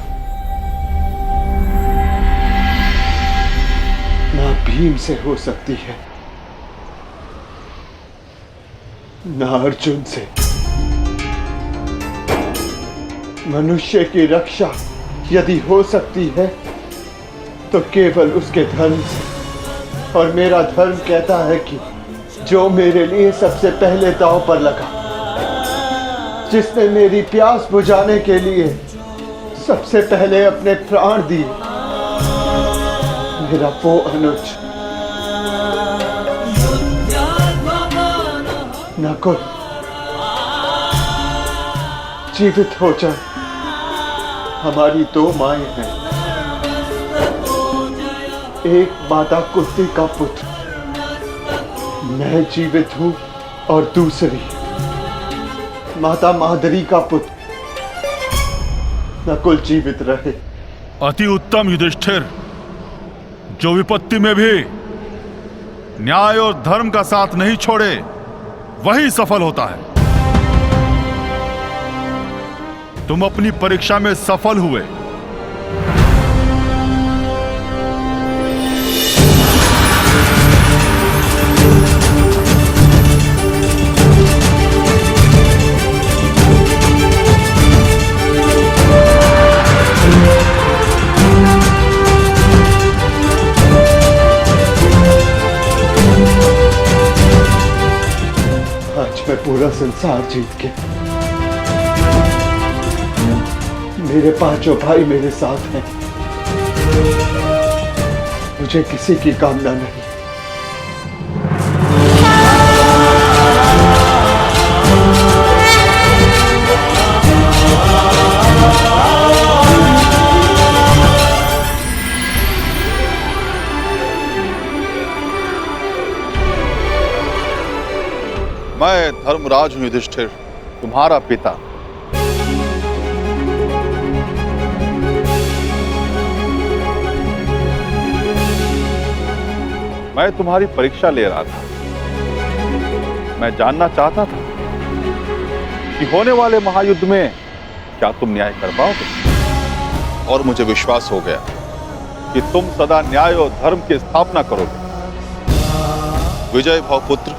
ना भीम से हो सकती है, ना अर्जुन से। मनुष्य की रक्षा यदि हो सकती है तो केवल उसके धर्म से। और मेरा धर्म कहता है कि जो मेरे लिए सबसे पहले दांव पर लगा, जिसने मेरी प्यास बुझाने के लिए सबसे पहले अपने प्राण दिए, मेरा वो अनुज नकुल जीवित हो जाए। हमारी दो माएं हैं, एक माता कुंती का पुत्र मैं जीवित हूं, और दूसरी माता मादरी का पुत्र नकुल जीवित रहे। अति उत्तम युधिष्ठिर, जो विपत्ति में भी न्याय और धर्म का साथ नहीं छोड़े, वही सफल होता है। तुम अपनी परीक्षा में सफल हुए। आज मैं पूरा संसार जीत के, मेरे पांचों भाई मेरे साथ हैं, मुझे किसी की कामना नहीं। मैं धर्मराज हूं युधिष्ठिर, तुम्हारा पिता। मैं तुम्हारी परीक्षा ले रहा था। मैं जानना चाहता था कि होने वाले महायुद्ध में क्या तुम न्याय कर पाओगे, और मुझे विश्वास हो गया कि तुम सदा न्याय और धर्म की स्थापना करोगे। विजय भाव पुत्र,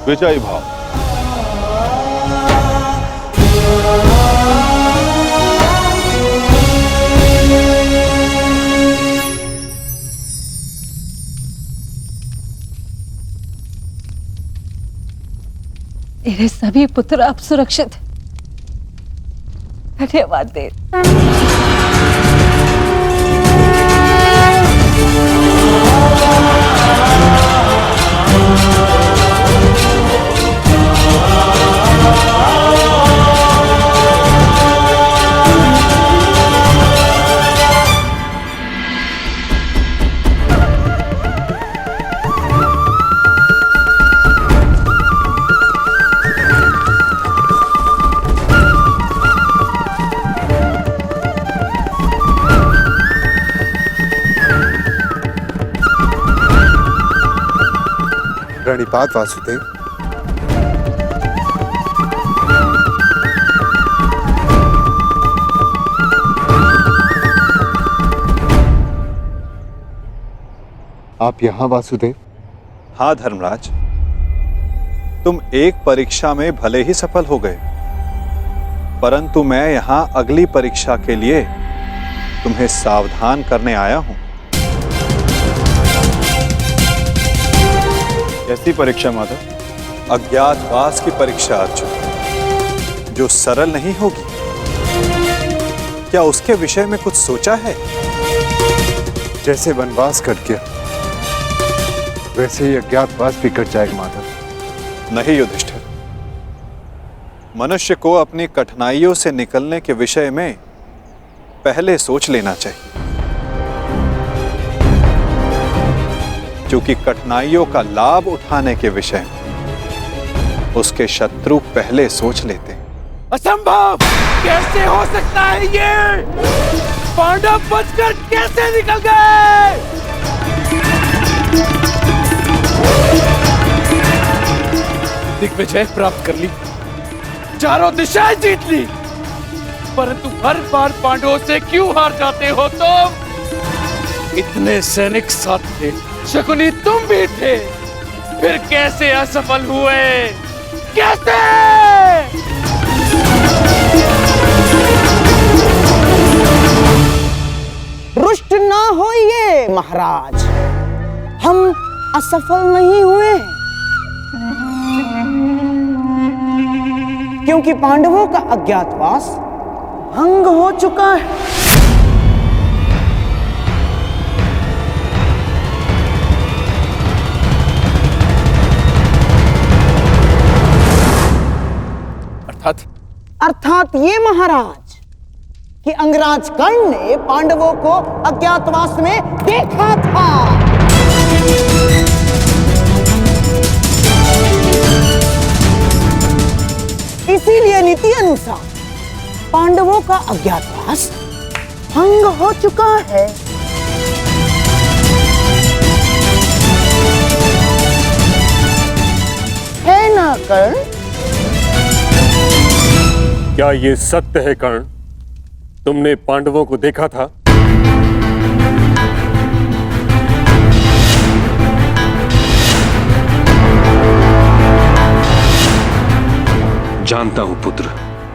विजय भाव। सभी पुत्र अब सुरक्षित हैं। धन्यवाद देव। प्रणिपात वासुदेव। आप यहाँ वासुदेव? हाँ धर्मराज, तुम एक परीक्षा में भले ही सफल हो गए, परंतु मैं यहाँ अगली परीक्षा के लिए तुम्हें सावधान करने आया हूं। कैसी परीक्षा माता? अज्ञातवास की परीक्षा अर्जुन, जो सरल नहीं होगी। क्या उसके विषय में कुछ सोचा है? जैसे वनवास कट गया वैसे ही अज्ञातवास भी कट जाएगा माधव। नहीं युधिष्ठिर, मनुष्य को अपनी कठिनाइयों से निकलने के विषय में पहले सोच लेना चाहिए, क्योंकि कठिनाइयों का लाभ उठाने के विषय में उसके शत्रु पहले सोच लेते हैं। असंभव! कैसे हो सकता है ये? पांडव बचकर कैसे निकल गए? दिग्विजय प्राप्त कर ली, चारों दिशाएं जीत ली, परंतु हर बार पांडवों से क्यों हार जाते हो तुम? इतने सैनिक साथ थे, शकुनी तुम भी थे, फिर कैसे असफल हुए? कैसे? रुष्ट ना होइए महाराज, हम असफल नहीं हुए, क्योंकि पांडवों का अज्ञातवास भंग हो चुका है। अर्थात ये महाराज कि अंगराज कर्ण ने पांडवों को अज्ञातवास में देखा था। इसीलिए नीति अनुसार पांडवों का अज्ञातवास भंग हो चुका है। है ना कर्ण? क्या ये सत्य है कर्ण? तुमने पांडवों को देखा था? जानता हूं पुत्र,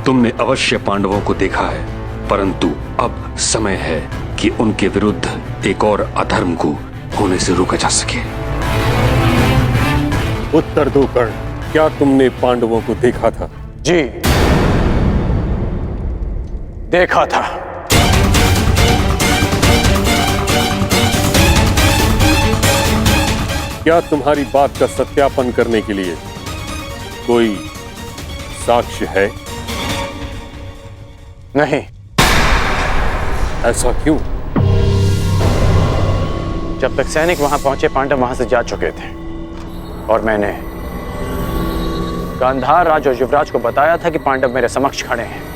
तुमने अवश्य पांडवों को देखा है, परंतु अब समय है कि उनके विरुद्ध एक और अधर्म को होने से रोका जा सके। उत्तर दो कर्ण, क्या तुमने पांडवों को देखा था? जी, देखा था। क्या तुम्हारी बात का सत्यापन करने के लिए कोई साक्ष्य है? नहीं। ऐसा क्यों? जब तक सैनिक वहां पहुंचे, पांडव वहां से जा चुके थे और मैंने गांधार राज और युवराज को बताया था कि पांडव मेरे समक्ष खड़े हैं,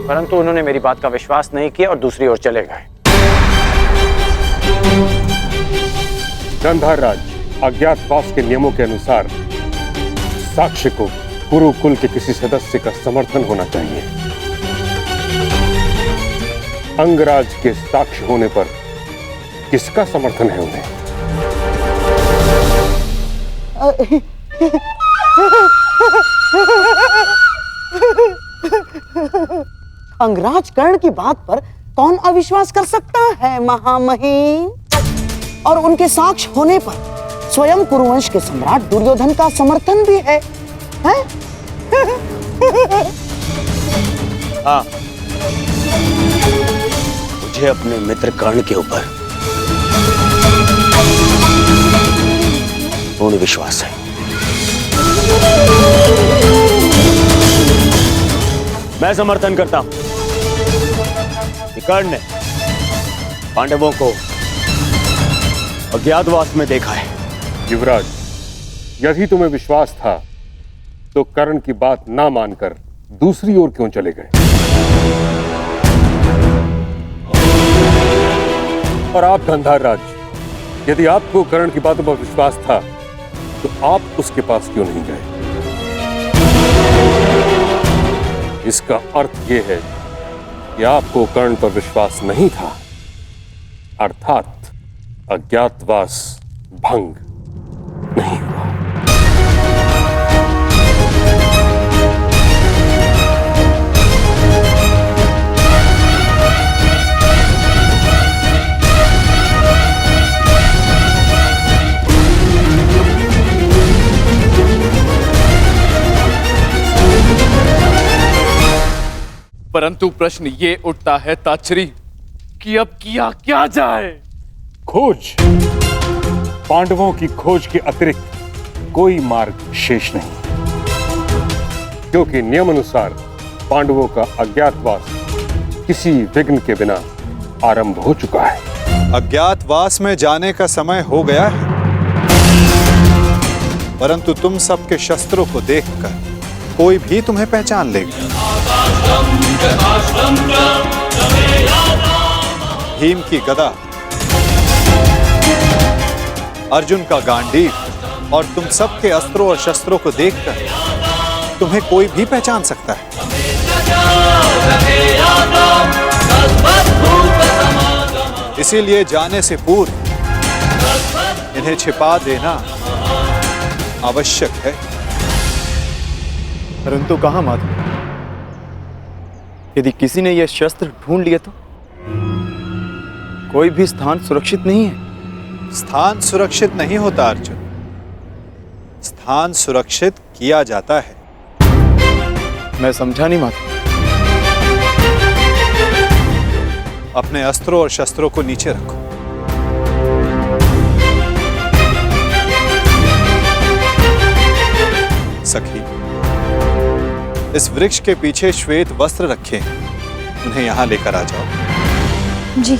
परंतु उन्होंने मेरी बात का विश्वास नहीं किया और दूसरी ओर चले गए। गांधार राज, अज्ञातवास के नियमों के अनुसार साक्ष्य को कुरुकुल के किसी सदस्य का समर्थन होना चाहिए। अंगराज के साक्ष्य होने पर किसका समर्थन है उन्हें? अंगराज कर्ण की बात पर कौन अविश्वास कर सकता है महामहिम? और उनके साक्ष्य होने पर स्वयं कुरुवंश के सम्राट दुर्योधन का समर्थन भी है। हाँ, मुझे अपने मित्र कर्ण के ऊपर पूर्ण विश्वास है। मैं समर्थन करता हूं कि कर्ण ने पांडवों को अज्ञातवास में देखा है। युवराज, यदि तुम्हें विश्वास था तो कर्ण की बात ना मानकर दूसरी ओर क्यों चले गए? और आप गंधार राज, यदि आपको कर्ण की बातों पर विश्वास था तो आप उसके पास क्यों नहीं गए? इसका अर्थ यह है कि आपको कर्ण पर विश्वास नहीं था, अर्थात अज्ञातवास भंग नहीं हुआ। परंतु प्रश्न ये उठता है ताचरी कि अब किया क्या जाए? खोज, पांडवों की खोज के अतिरिक्त कोई मार्ग शेष नहीं, क्योंकि नियमानुसार पांडवों का अज्ञातवास किसी विघ्न के बिना आरंभ हो चुका है। अज्ञातवास में जाने का समय हो गया है, परंतु तुम सबके शस्त्रों को देखकर कोई भी तुम्हें पहचान लेगा। भीम की गदा, अर्जुन का गांडीव और तुम सबके अस्त्रों और शस्त्रों को देखकर तुम्हें कोई भी पहचान सकता है। इसीलिए जाने से पूर्व इन्हें छिपा देना आवश्यक है। परंतु कहां माधव? यदि किसी ने यह शस्त्र ढूंढ लिए तो? कोई भी स्थान सुरक्षित नहीं है। स्थान सुरक्षित नहीं होता अर्जुन, स्थान सुरक्षित किया जाता है। मैं समझा नहीं माधव। अपने अस्त्रों और शस्त्रों को नीचे रखो। सखी, इस वृक्ष के पीछे श्वेत वस्त्र रखे हैं, उन्हें यहां लेकर आ जाओ। जी।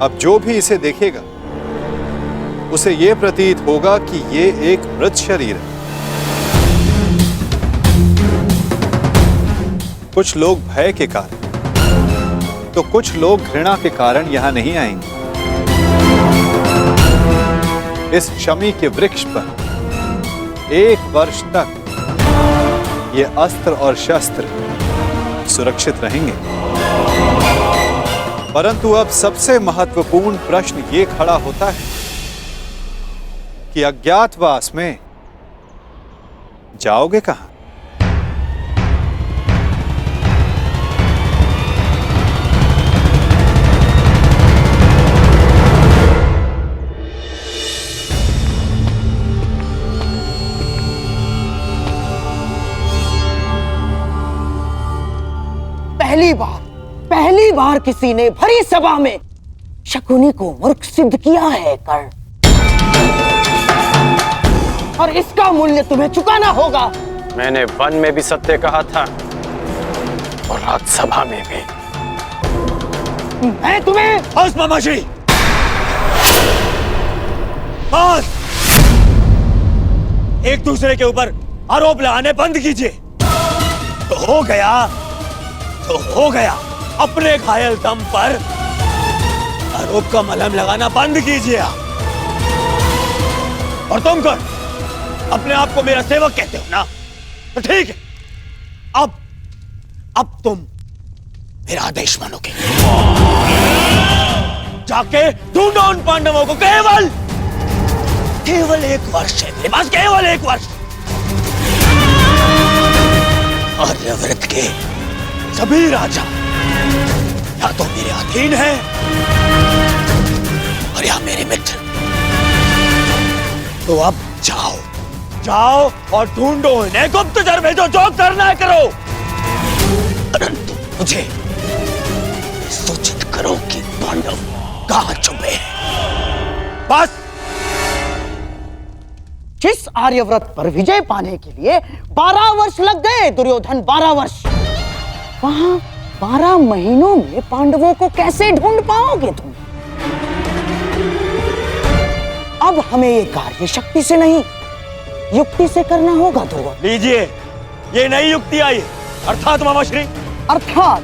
अब जो भी इसे देखेगा उसे यह प्रतीत होगा कि ये एक मृत शरीर है। कुछ लोग भय के कारण तो कुछ लोग घृणा के कारण यहां नहीं आएंगे। इस शमी के वृक्ष पर 1 वर्ष तक ये अस्त्र और शस्त्र सुरक्षित रहेंगे। परंतु अब सबसे महत्वपूर्ण प्रश्न ये खड़ा होता है कि अज्ञातवास में जाओगे कहां? पहली बार किसी ने भरी सभा में शकुनी को मूर्ख सिद्ध किया है कर्ण, और इसका मूल्य तुम्हें चुकाना होगा। मैंने वन में भी सत्य कहा था और राजसभा में भी। मैं तुम्हें बस मामाजी, बस। एक दूसरे के ऊपर आरोप लगाने बंद कीजिए। तो हो गया, अपने घायल दम पर कोप का मलहम लगाना बंद कीजिए आप। और तुम कौन? अपने आप को मेरा सेवक कहते हो ना? तो ठीक है, अब तुम मेरा आदेश मानोगे। जाके ढूंढो उन पांडवों को। केवल 1 वर्ष है मेरे पास, केवल 1 वर्ष। आर्यव्रत के सभी राजा या तो मेरे अधीन हैं और या मेरे मित्र। तो अब जाओ और ढूंढो इन्हें, गुप्तचर भेजो, जो करना है करो। परंतु मुझे सूचित करो कि पांडव कहां छुपे हैं। बस। जिस आर्यव्रत पर विजय पाने के लिए 12 वर्ष लग गए दुर्योधन, 12 वर्ष, वहां 12 महीनों में पांडवों को कैसे ढूंढ पाओगे तुम? अब हमें ये कार्य शक्ति से नहीं, युक्ति से करना होगा दुर्योधन। लीजिए, ये नई युक्ति आई, अर्थात मामाश्री। अर्थात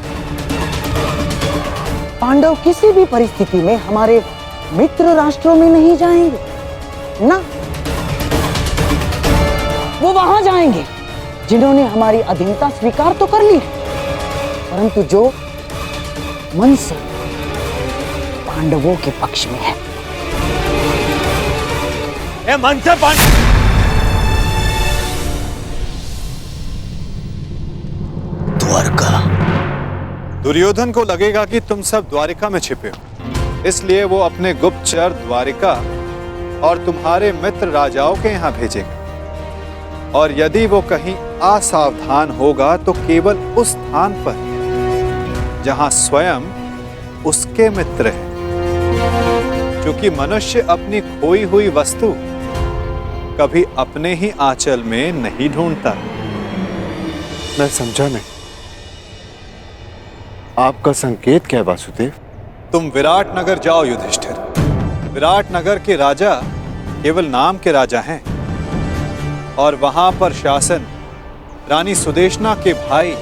पांडव किसी भी परिस्थिति में हमारे मित्र राष्ट्रों में नहीं जाएंगे ना। वो वहां जाएंगे जिन्होंने हमारी अधीनता स्वीकार तो कर ली, परंतु जो मन से पांडवों के पक्ष में है। मन से द्वारका। दुर्योधन को लगेगा कि तुम सब द्वारिका में छिपे हो, इसलिए वो अपने गुप्तचर द्वारिका और तुम्हारे मित्र राजाओं के यहाँ भेजेगा। और यदि वो कहीं असावधान होगा तो केवल उस स्थान पर जहां स्वयं उसके मित्र हैं, क्योंकि मनुष्य अपनी खोई हुई वस्तु कभी अपने ही आंचल में नहीं ढूंढता। मैं समझा नहीं, आपका संकेत क्या है वासुदेव? तुम विराट नगर जाओ युधिष्ठिर। विराट नगर के राजा केवल नाम के राजा हैं और वहां पर शासन रानी सुदेशना के भाई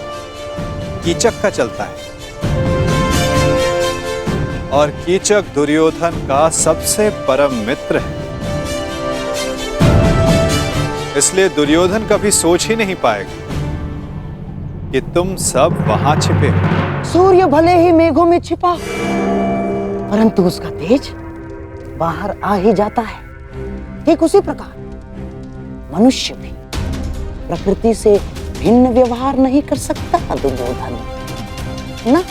कीचक का चलता है। और कीचक दुर्योधन का सबसे परम मित्र है, इसलिए दुर्योधन कभी सोच ही नहीं पाएगा कि तुम सब वहां छिपे। सूर्य भले ही मेघों में छिपा, परंतु उसका तेज बाहर आ ही जाता है। ठीक उसी प्रकार मनुष्य भी प्रकृति से भिन्न व्यवहार नहीं कर सकता दुर्योधन, ना?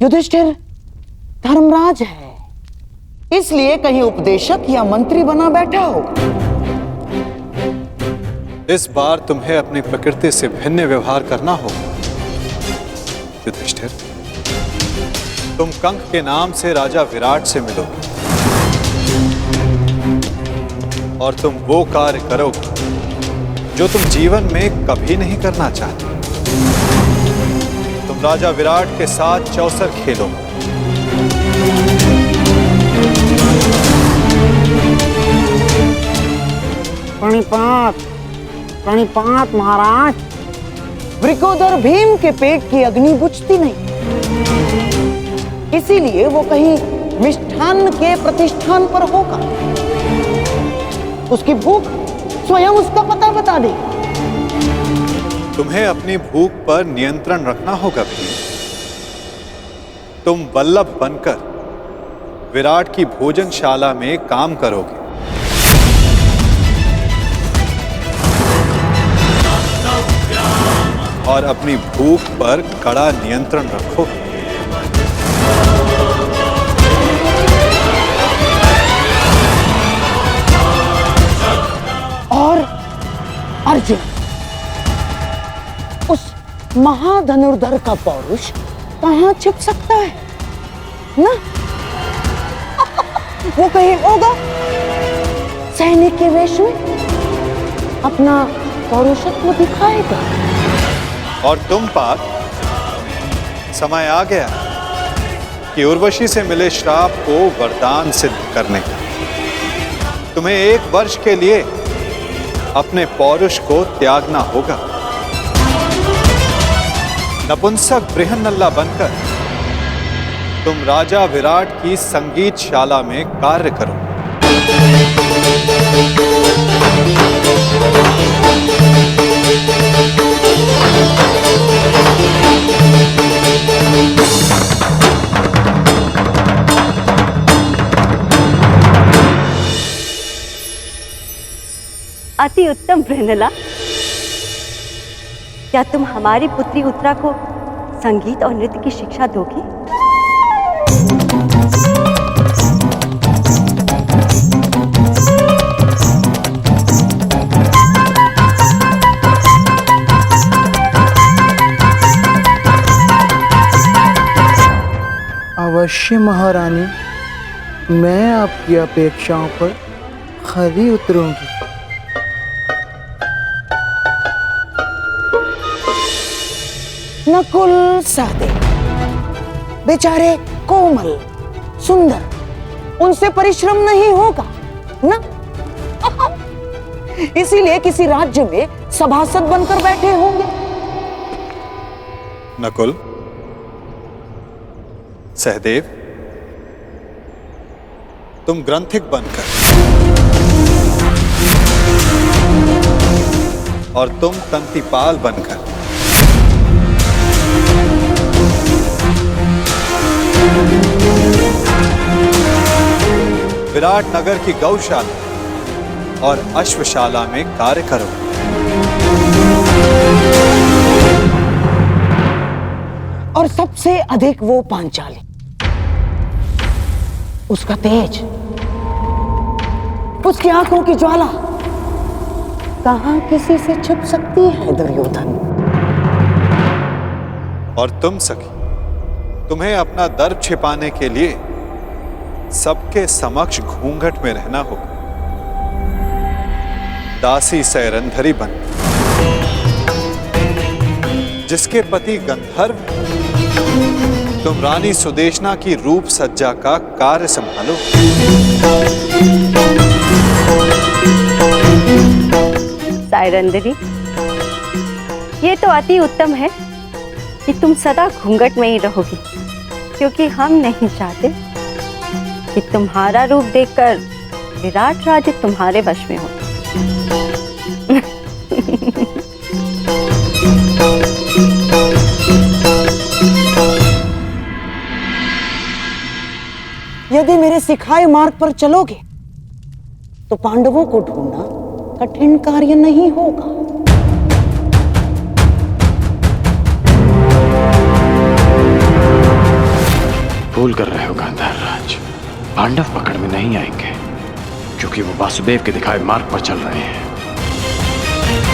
युधिष्ठिर धर्मराज है, इसलिए कहीं उपदेशक या मंत्री बना बैठा होगा। इस बार तुम्हें अपनी प्रकृति से भिन्न व्यवहार करना होगा युधिष्ठिर। तुम कंक के नाम से राजा विराट से मिलोगे और तुम वो कार्य करोगे जो तुम जीवन में कभी नहीं करना चाहते। तुम राजा विराट के साथ चौसर खेलोगे। प्रणिपात महाराज। वृकोदर भीम के पेट की अग्नि बुझती नहीं, इसीलिए वो कहीं मिष्ठान्न के प्रतिष्ठान पर होगा। उसकी भूख स्वयं उसका पता बता दे। तुम्हें अपनी भूख पर नियंत्रण रखना होगा भीम। तुम वल्लभ बनकर विराट की भोजनशाला में काम करोगे। और अपनी भूख पर कड़ा नियंत्रण रखो। और अर्जुन, उस महाधनुर्धर का पौरुष कहां छिप सकता है ना? वो कहीं होगा सैनिक के वेश में, अपना पौरुषत्व दिखाएगा। और तुम पार्थ, समय आ गया कि उर्वशी से मिले श्राप को वरदान सिद्ध करने का। तुम्हें 1 वर्ष के लिए अपने पौरुष को त्यागना होगा। नपुंसक बृहन्नल्ला बनकर तुम राजा विराट की संगीतशाला में कार्य करो। अति उत्तम बृहन्नल्ला, क्या तुम हमारी पुत्री उत्तरा को संगीत और नृत्य की शिक्षा दोगी? अवश्य महारानी, मैं आपकी अपेक्षाओं पर खरी उतरूंगी। नकुल सहदेव बेचारे कोमल सुंदर, उनसे परिश्रम नहीं होगा ना? इसीलिए किसी राज्य में सभासद बनकर बैठे होंगे। नकुल, सहदेव, तुम ग्रंथिक बनकर और तुम तंतिपाल बनकर विराट नगर की गौशाला और अश्वशाला में कार्य करो। और सबसे अधिक वो पांचाली, उसका तेज, उसकी आंखों की ज्वाला कहां किसी से छिप सकती है दुर्योधन? और तुम सखी, तुम्हें अपना दर्प छिपाने के लिए सबके समक्ष घूंघट में रहना होगा। दासी सैरंधरी बन, जिसके पति गंधर्व, तुम रानी सुदेशना की रूप सज्जा का कार्य संभालो। सैरंधरी, ये तो अति उत्तम है कि तुम सदा घूंघट में ही रहोगी, क्योंकि हम नहीं चाहते कि तुम्हारा रूप देखकर विराट राज्य तुम्हारे वश में हो। यदि मेरे सिखाए मार्ग पर चलोगे तो पांडवों को ढूंढना कठिन कार्य नहीं होगा। भूल कर रहे हो गांधार राज, पांडव पकड़ में नहीं आएंगे, क्योंकि वो वासुदेव के दिखाए मार्ग पर चल रहे हैं।